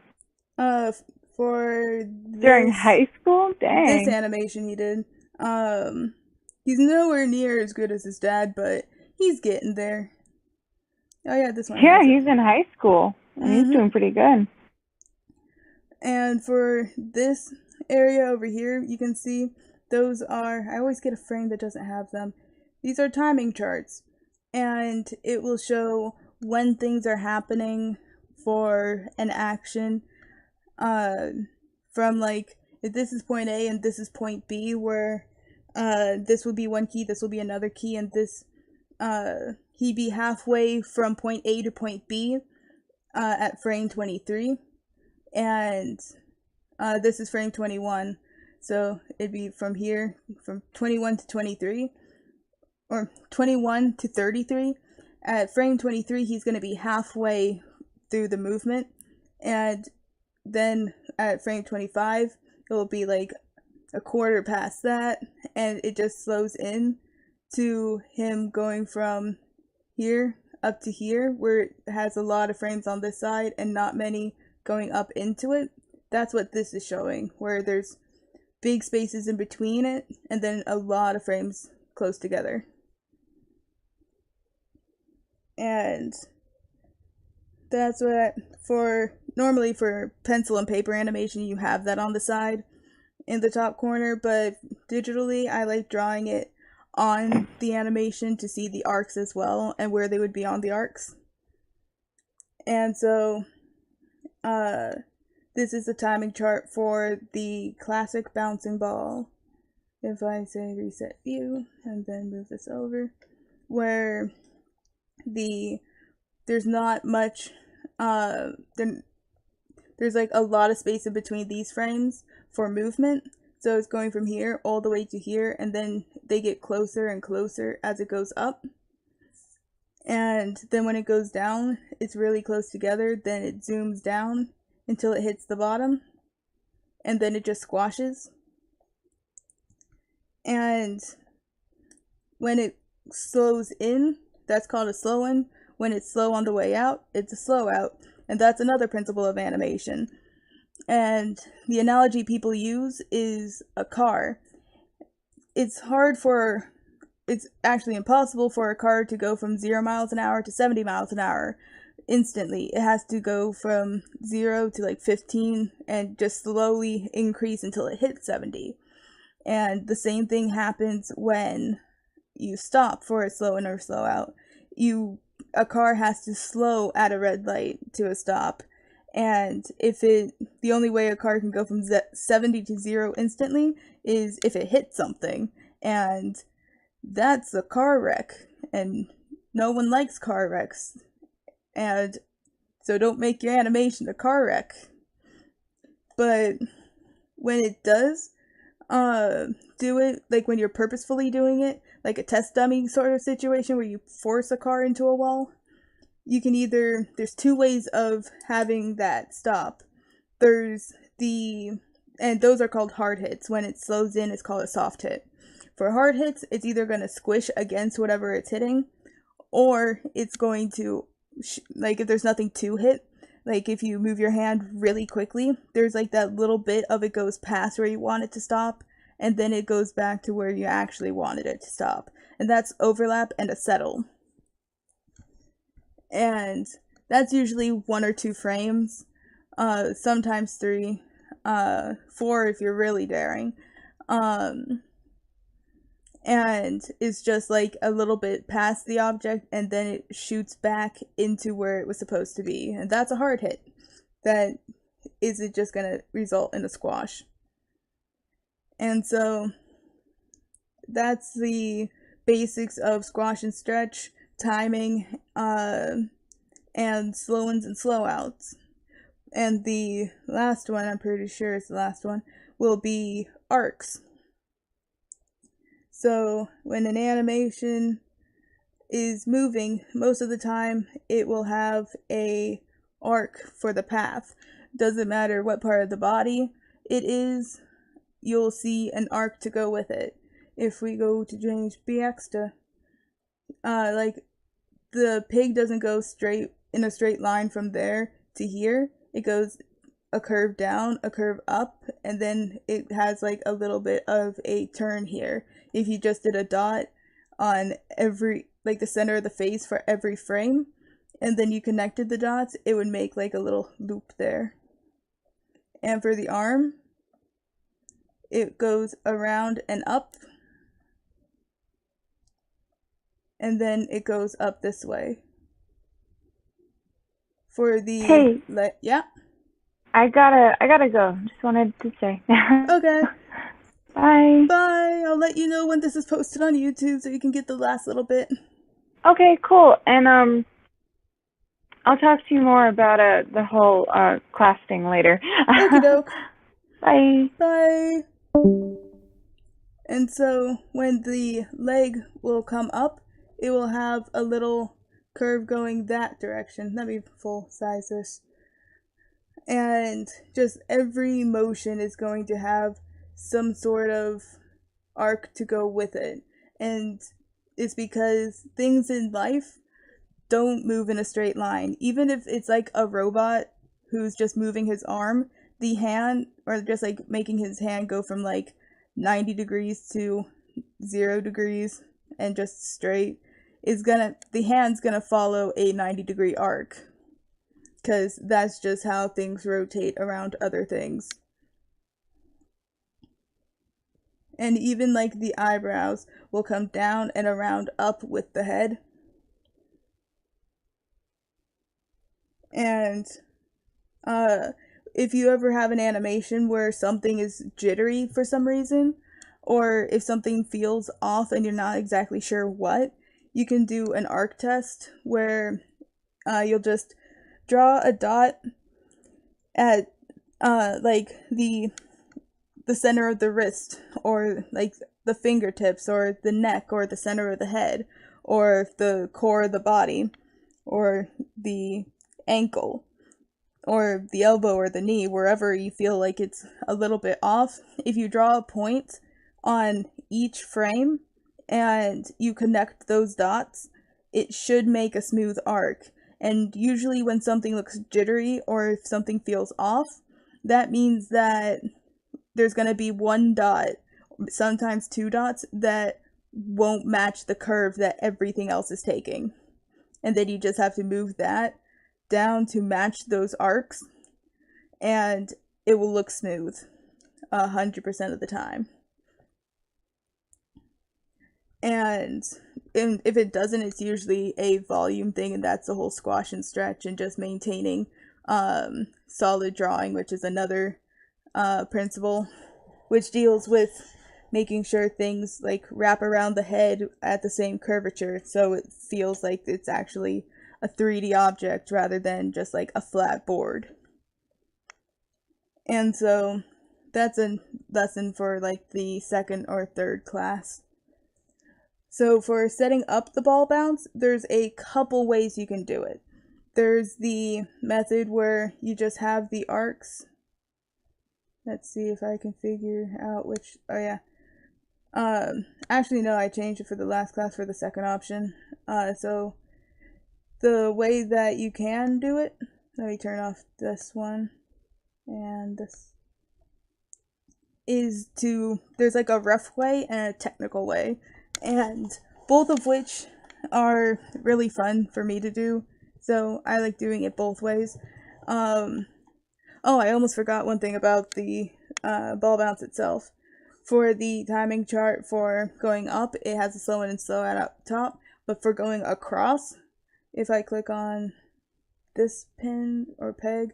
For During high school? Dang. This animation he did. He's nowhere near as good as his dad, but he's getting there. Oh yeah, this one. Yeah, he's in high school. And he's doing pretty good. And for this area over here, you can see those are, I always get a frame that doesn't have them. These are timing charts, and it will show when things are happening for an action, from like, if this is point A and this is point B, where this will be one key, this will be another key, and this he'd be halfway from point A to point B at frame 23, and this is frame 21, so it'd be from here, from 21 to 23, or 21 to 33. At frame 23, he's going to be halfway through the movement, and then at frame 25, it'll be like a quarter past that, and it just slows in to him going from here up to here, where it has a lot of frames on this side and not many going up into it. That's what this is showing, where there's big spaces in between it, and then a lot of frames close together. And that's what, normally for pencil and paper animation, you have that on the side in the top corner, but digitally, I like drawing it on the animation to see the arcs as well, and where they would be on the arcs. And so, this is the timing chart for the classic bouncing ball. If I say reset view and then move this over, where there's not much, there's like a lot of space in between these frames for movement. So it's going from here all the way to here, and then they get closer and closer as it goes up. And then when it goes down, it's really close together, then it zooms down until it hits the bottom, and then it just squashes. And when it slows in, that's called a slow in. When it's slow on the way out, it's a slow out. And that's another principle of animation. And the analogy people use is a car. It's actually impossible for a car to go from 0 miles an hour to 70 miles an hour instantly. It has to go from 0 to like 15 and just slowly increase until it hits 70. And the same thing happens when you stop for a slow in or slow out. A car has to slow at a red light to a stop. And the only way a car can go from 70 to 0 instantly is if it hits something. And that's a car wreck. And no one likes car wrecks. And so don't make your animation a car wreck. But when it does do it, like when you're purposefully doing it, like a test dummy sort of situation where you force a car into a wall, there's two ways of having that stop. And those are called hard hits. When it slows in, it's called a soft hit. For hard hits, it's either going to squish against whatever it's hitting, or it's going to, like if there's nothing to hit, like if you move your hand really quickly, there's like that little bit of it goes past where you want it to stop, and then it goes back to where you actually wanted it to stop. And that's overlap and a settle. And that's usually 1 or 2 frames, sometimes 3, 4 if you're really daring. And it's just like a little bit past the object, and then it shoots back into where it was supposed to be. And that's a hard hit. That isn't just going to result in a squash. And so that's the basics of squash and stretch, timing, and slow ins and slow outs. And the last one, I'm pretty sure it's the last one, will be arcs. So when an animation is moving, most of the time it will have a arc for the path. Doesn't matter what part of the body it is, you'll see an arc to go with it. If we go to change BX to, like, the pig doesn't go in a straight line from there to here. It goes a curve down, a curve up, and then it has like a little bit of a turn here. If you just did a dot on the center of the face for every frame, and then you connected the dots, it would make like a little loop there. And for the arm, it goes around and up, and then it goes up this way. For the yeah. I gotta go. Just wanted to say. Okay. Bye. Bye. I'll let you know when this is posted on YouTube so you can get the last little bit. Okay, cool. And I'll talk to you more about the whole class thing later. Okie doke. Bye. Bye. And so when the leg will come up, it will have a little curve going that direction. Let me full size this. And just every motion is going to have some sort of arc to go with it. And it's because things in life don't move in a straight line. Even if it's like a robot who's just moving his arm, the hand, or just like making his hand go from like 90 degrees to 0 degrees and just straight, the hand's gonna follow a 90-degree arc. Because that's just how things rotate around other things. And even like the eyebrows will come down and around up with the head. And if you ever have an animation where something is jittery for some reason, or if something feels off and you're not exactly sure what, you can do an arc test where you'll just draw a dot at like the center of the wrist, or like the fingertips, or the neck, or the center of the head, or the core of the body, or the ankle, or the elbow, or the knee, wherever you feel like it's a little bit off. If you draw a point on each frame and you connect those dots, it should make a smooth arc. And usually when something looks jittery or if something feels off, that means that there's going to be one dot, sometimes two dots, that won't match the curve that everything else is taking. And then you just have to move that down to match those arcs, and it will look smooth 100% of the time. And if it doesn't, it's usually a volume thing, and that's the whole squash and stretch and just maintaining solid drawing, which is another principle, which deals with making sure things like wrap around the head at the same curvature, so it feels like it's actually a 3D object rather than just like a flat board. And so that's a lesson for like the second or third class. So for setting up the ball bounce, there's a couple ways you can do it. There's the method where you just have the arcs. Let's see if I can figure out which, oh yeah. Actually no, I changed it for the last class for the second option. So the way that you can do it, let me turn off this one and this, is to, there's like a rough way and a technical way, and both of which are really fun for me to do, so I like doing it both ways. Oh, I almost forgot one thing about the ball bounce itself. For the timing chart for going up, it has a slow in and slow out up top, but for going across, if I click on this pin or peg,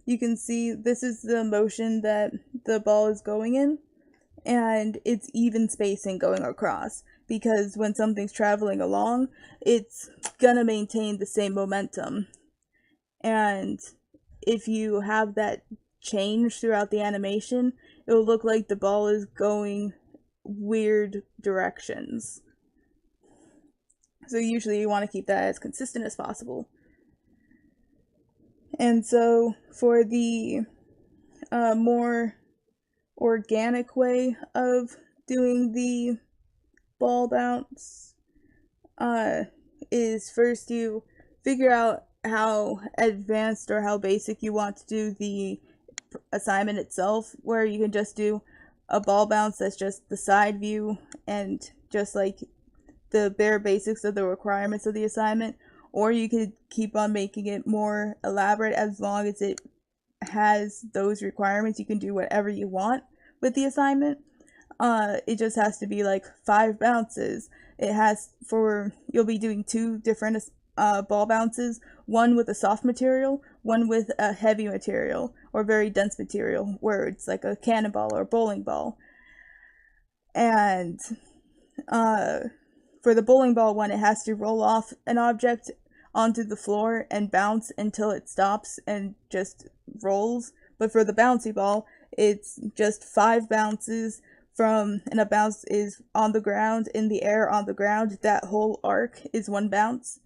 you can see this is the motion that the ball is going in, and it's even spacing going across, because when something's traveling along, it's gonna maintain the same momentum. And if you have that change throughout the animation, it will look like the ball is going weird directions. So usually you want to keep that as consistent as possible. And so for the more organic way of doing the ball bounce, is first you figure out how advanced or how basic you want to do the assignment itself, where you can just do a ball bounce that's just the side view and just like the bare basics of the requirements of the assignment, or you could keep on making it more elaborate. As long as it has those requirements, you can do whatever you want with the assignment. It just has to be like 5 bounces. It has, for, you'll be doing 2 different ball bounces, one with a soft material, one with a heavy material or very dense material, where it's like a cannonball or bowling ball. And for the bowling ball one, it has to roll off an object onto the floor and bounce until it stops and just rolls. But for the bouncy ball, it's just 5 bounces from, and a bounce is on the ground, in the air, on the ground. That whole arc is 1 bounce.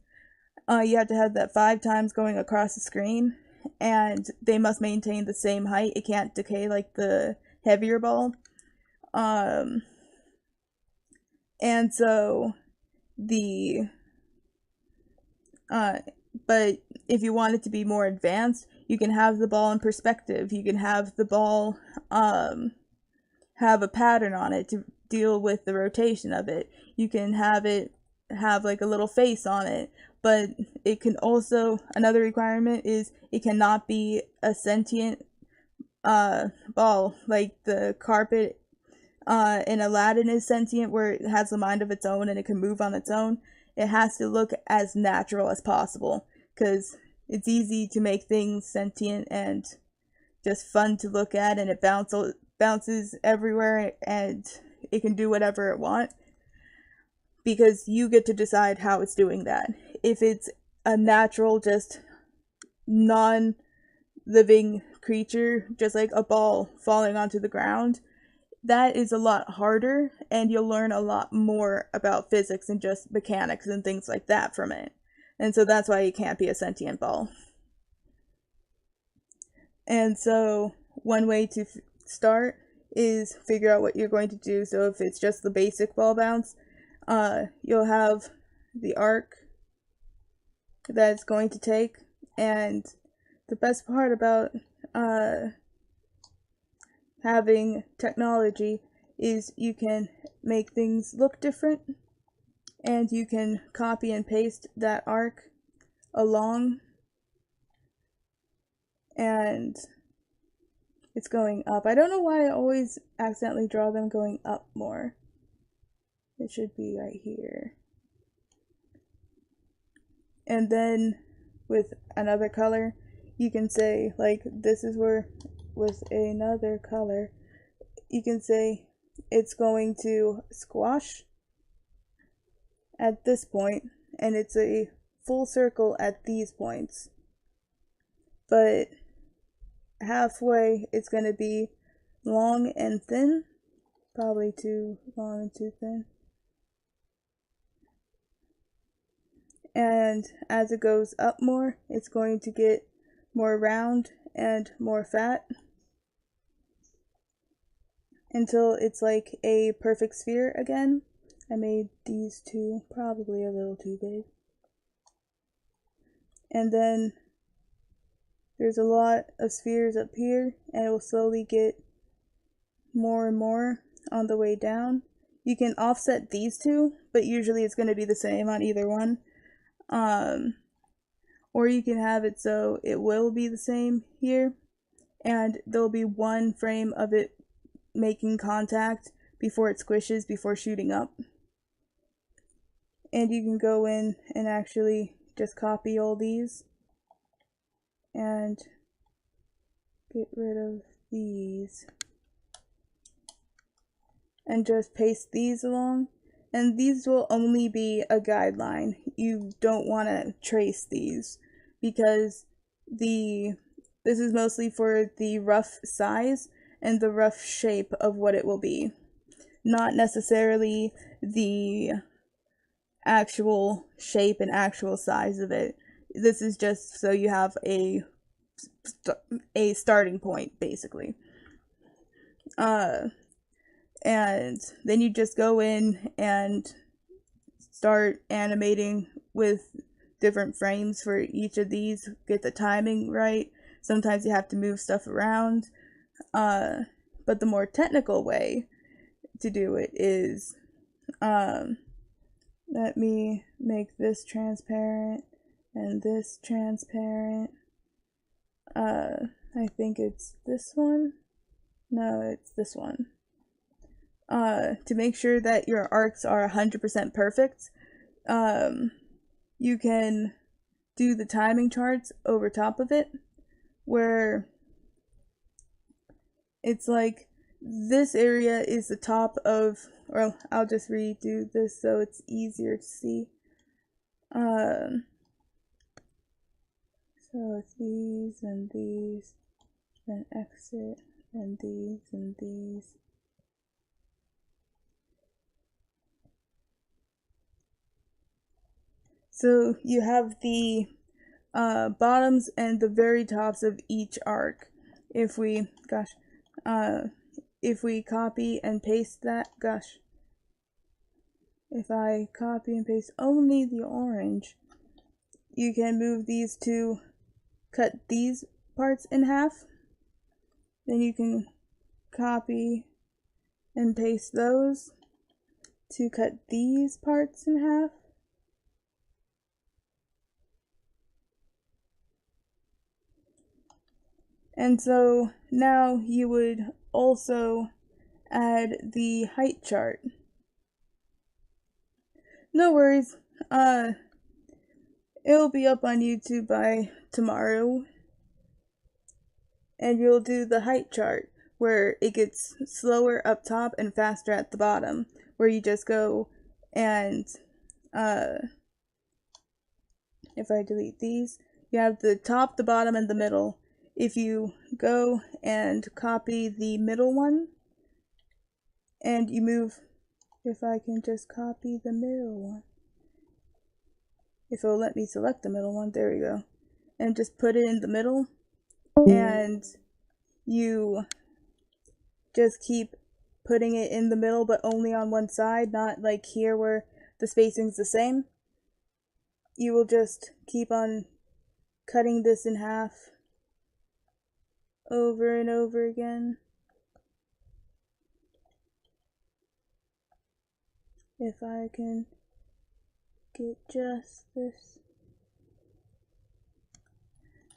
You have to have that 5 times going across the screen, and they must maintain the same height. It can't decay like the heavier ball. And so the but if you want it to be more advanced, you can have the ball in perspective. You can have the ball have a pattern on it to deal with the rotation of it. You can have it have like a little face on it, but it can also, another requirement is it cannot be a sentient ball, like the carpet in Aladdin is sentient, where it has a mind of its own and it can move on its own. It has to look as natural as possible, because it's easy to make things sentient and just fun to look at, and it bounces everywhere and it can do whatever it wants, because you get to decide how it's doing that. If it's a natural, just non-living creature, just like a ball falling onto the ground, that is a lot harder, and you'll learn a lot more about physics and just mechanics and things like that from it. And so that's why it can't be a sentient ball. And so one way to start is figure out what you're going to do. So if it's just the basic ball bounce, you'll have the arc that it's going to take. And the best part about having technology is you can make things look different, and you can copy and paste that arc along, and it's going up. I don't know why I always accidentally draw them going up more. It should be right here. And then with another color, you can say, like, this is where with another color, you can say it's going to squash at this point, and it's a full circle at these points. But halfway, it's going to be long and thin. Probably too long and too thin. And as it goes up more, it's going to get more round and more fat until it's like a perfect sphere again. I made these two probably a little too big. And then there's a lot of spheres up here, and it will slowly get more and more on the way down. You can offset these two, but usually it's going to be the same on either one. Or you can have it so it will be the same here, and there'll be one frame of it making contact before it squishes, before shooting up. And you can go in and actually just copy all these and get rid of these and just paste these along. And these will only be a guideline. You don't want to trace these because this is mostly for the rough size and the rough shape of what it will be, not necessarily the actual shape and actual size of it. This is just so you have a starting point, basically. And then you just go in and start animating with different frames for each of these, get the timing right. Sometimes you have to move stuff around. But the more technical way to do it is, let me make this transparent and this transparent. I think it's this one. No, it's this one. To make sure that your arcs are 100% perfect, you can do the timing charts over top of it, where it's like this area is the top of, or I'll just redo this so it's easier to see. So it's these and these, then exit, and these and these. So you have the bottoms and the very tops of each arc. If we copy and paste that, if I copy and paste only the orange, you can move these to cut these parts in half. Then you can copy and paste those to cut these parts in half. And so now you would also add the height chart. No worries, it'll be up on YouTube by tomorrow, and you'll do the height chart where it gets slower up top and faster at the bottom, where you just go and if I delete these, you have the top, the bottom, and the middle. If you go and copy the middle one, and you move, if I can just copy the middle one, if it'll let me select the middle one, there we go, and just put it in the middle, and you just keep putting it in the middle, but only on one side, not like here where the spacing's the same. you will just keep on cutting this in half over and over again. If I can get just this.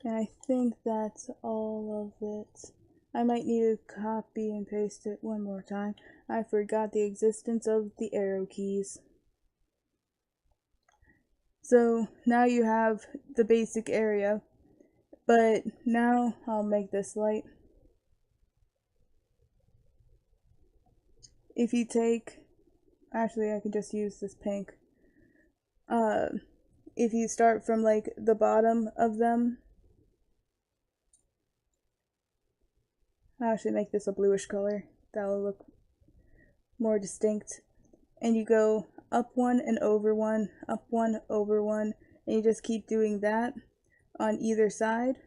And I think that's all of it. I might need to copy and paste it one more time. I forgot the existence of the arrow keys. So now you have the basic area, but now I'll make this light. If you take, actually I can just use this pink. If you start from like the bottom of them, I'll actually make this a bluish color. That'll look more distinct. And you go up one and over one, up one, over one, and you just keep doing that on either side.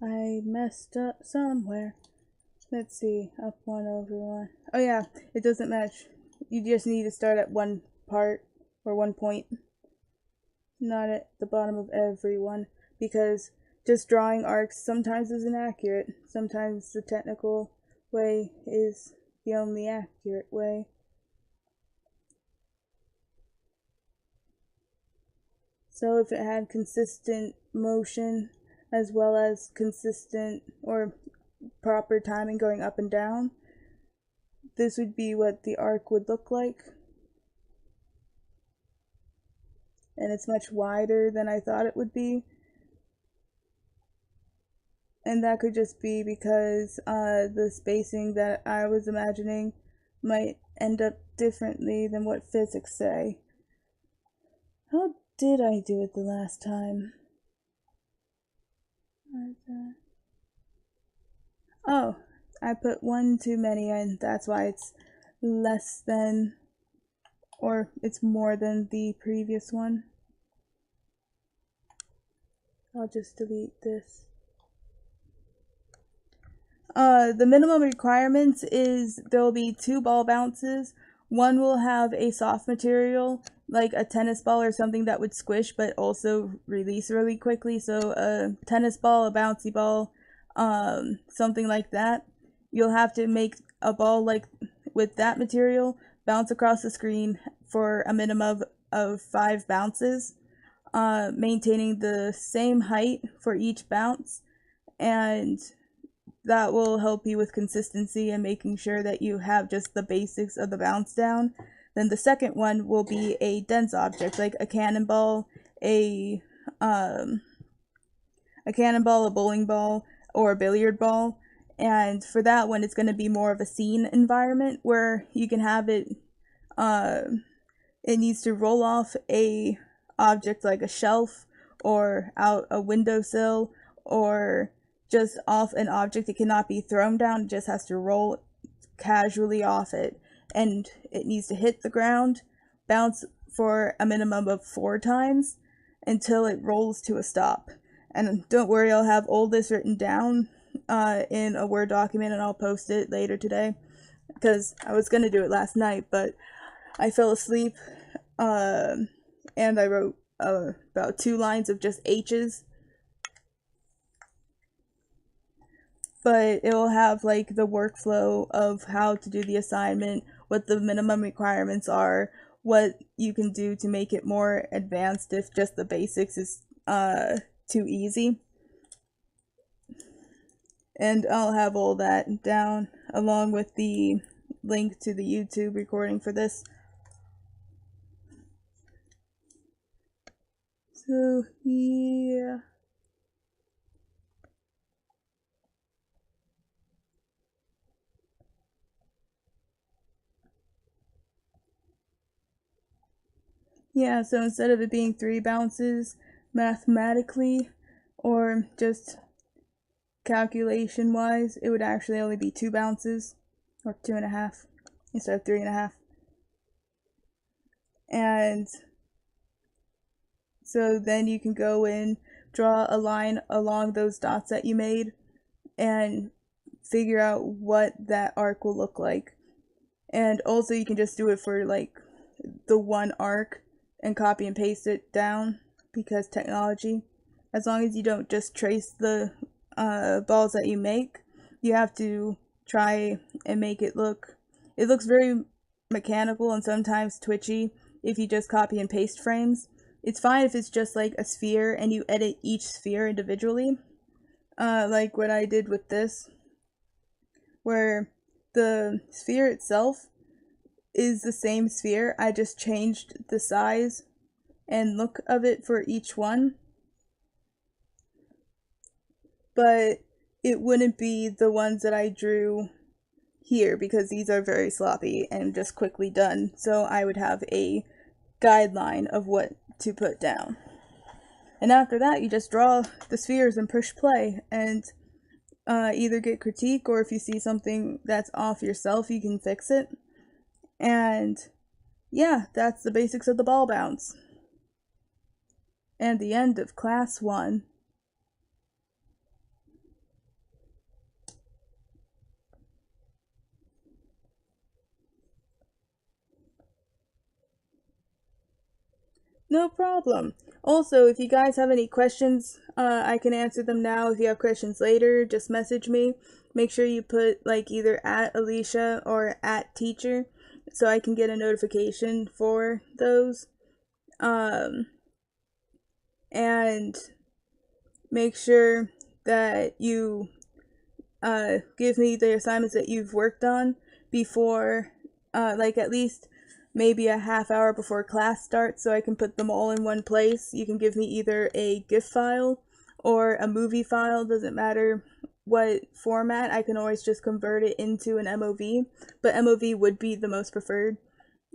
I messed up somewhere. Let's see, up one, over one. Oh yeah, it doesn't match. You just need to start at one part or one point, not at the bottom of every one, because just drawing arcs sometimes is inaccurate. Sometimes the technical way is the only accurate way. So if it had consistent motion as well as consistent or proper timing going up and down, this would be what the arc would look like. And it's much wider than I thought it would be. And that could just be because the spacing that I was imagining might end up differently than what physics say. How did I do it the last time? Oh, I put one too many in. That's why it's less than, or it's more than the previous one. I'll just delete this. The minimum requirements is there will be 2 ball bounces. One will have a soft material, like a tennis ball or something that would squish but also release really quickly. So a tennis ball, a bouncy ball, something like that. You'll have to make a ball like with that material bounce across the screen for a minimum of 5 bounces, maintaining the same height for each bounce, and that will help you with consistency and making sure that you have just the basics of the bounce down. Then the second one will be a dense object, like a cannonball, a bowling ball, or a billiard ball. And for that one, it's going to be more of a scene environment where you can have it, it needs to roll off a object like a shelf or out a windowsill or just off an object. It cannot be thrown down, it just has to roll casually off it. And it needs to hit the ground, bounce for a minimum of 4 times until it rolls to a stop. And don't worry, I'll have all this written down in a Word document and I'll post it later today. Because I was going to do it last night, but I fell asleep and I wrote about 2 lines of just H's. But it will have like the workflow of how to do the assignment, what the minimum requirements are, what you can do to make it more advanced if just the basics is too easy. And I'll have all that down along with the link to the YouTube recording for this. So yeah. Yeah, so instead of it being 3 bounces mathematically or just calculation wise, it would actually only be 2 bounces or 2.5 instead of 3.5. And so then you can go in, draw a line along those dots that you made and figure out what that arc will look like. And also you can just do it for like the one arc and copy and paste it down, because technology. As long as you don't just trace the balls that you make, you have to try and make it looks very mechanical and sometimes twitchy if you just copy and paste frames. It's fine if it's just like a sphere and you edit each sphere individually, like what I did with this, where the sphere itself is the same sphere, I just changed the size and look of it for each one, but it wouldn't be the ones that I drew here because these are very sloppy and just quickly done, so I would have a guideline of what to put down. And after that, you just draw the spheres and push play, and either get critique, or if you see something that's off yourself, you can fix it. And yeah, that's the basics of the ball bounce. And the end of class 1. No problem. Also, if you guys have any questions, I can answer them now. If you have questions later, just message me. Make sure you put like either at Alicia or at teacher, so I can get a notification for those. And make sure that you give me the assignments that you've worked on before, like at least maybe a half hour before class starts, so I can put them all in one place. You can give me either a GIF file or a movie file, doesn't matter what format. I can always just convert it into an MOV, but MOV would be the most preferred,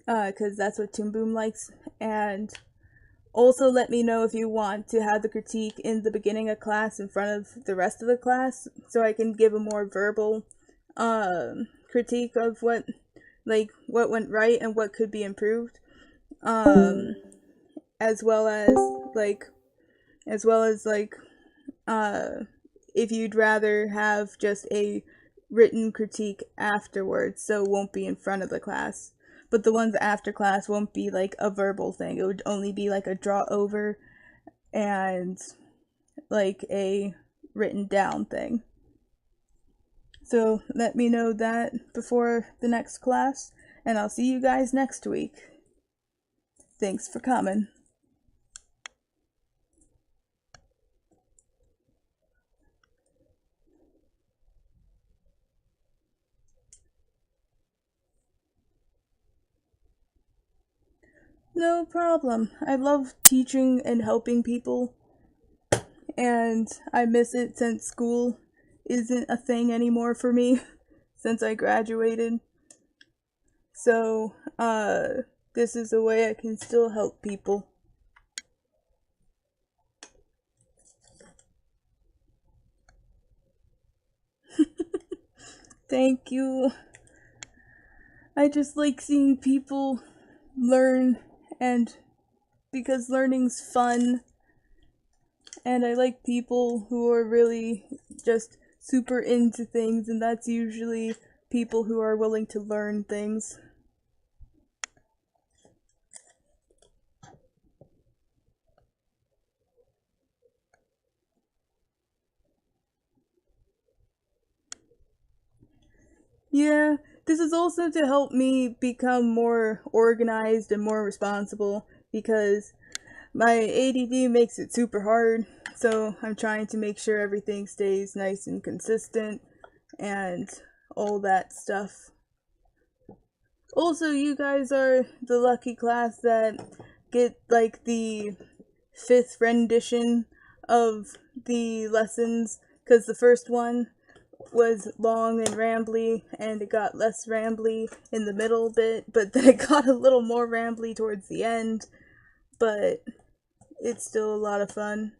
because that's what Toon Boom likes. And also let me know if you want to have the critique in the beginning of class in front of the rest of the class, so I can give a more verbal critique of what went right and what could be improved, as well as if you'd rather have just a written critique afterwards, so it won't be in front of the class. But the ones after class won't be like a verbal thing. It would only be like a draw over and like a written down thing. So let me know that before the next class, and I'll see you guys next week. Thanks for coming. No problem. I love teaching and helping people, and I miss it since school isn't a thing anymore for me since I graduated. So, this is a way I can still help people. Thank you. I just like seeing people learn, and because learning's fun, and I like people who are really just super into things, and that's usually people who are willing to learn things. Yeah, this is also to help me become more organized and more responsible, because my ADD makes it super hard, so I'm trying to make sure everything stays nice and consistent and all that stuff. Also, you guys are the lucky class that get like the 5th rendition of the lessons, because the first one was long and rambly, and it got less rambly in the middle bit, but then it got a little more rambly towards the end, but it's still a lot of fun.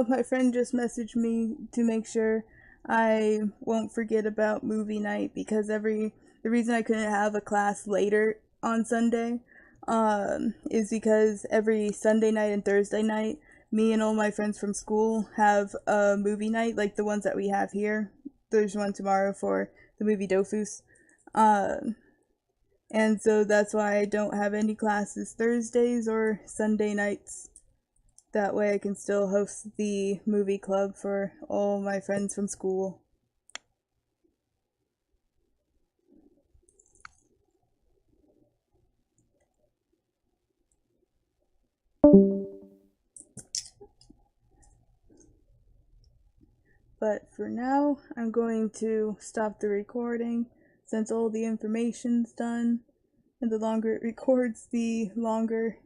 my friend just messaged me to make sure I won't forget about movie night, because the reason I couldn't have a class later on Sunday is because every Sunday night and Thursday night, me and all my friends from school have a movie night, like the ones that we have here. There's one tomorrow for the movie Dofus. And so that's why I don't have any classes Thursdays or Sunday nights. That way I can still host the movie club for all my friends from school. But for now, I'm going to stop the recording since all the information's done. And the longer it records, the longer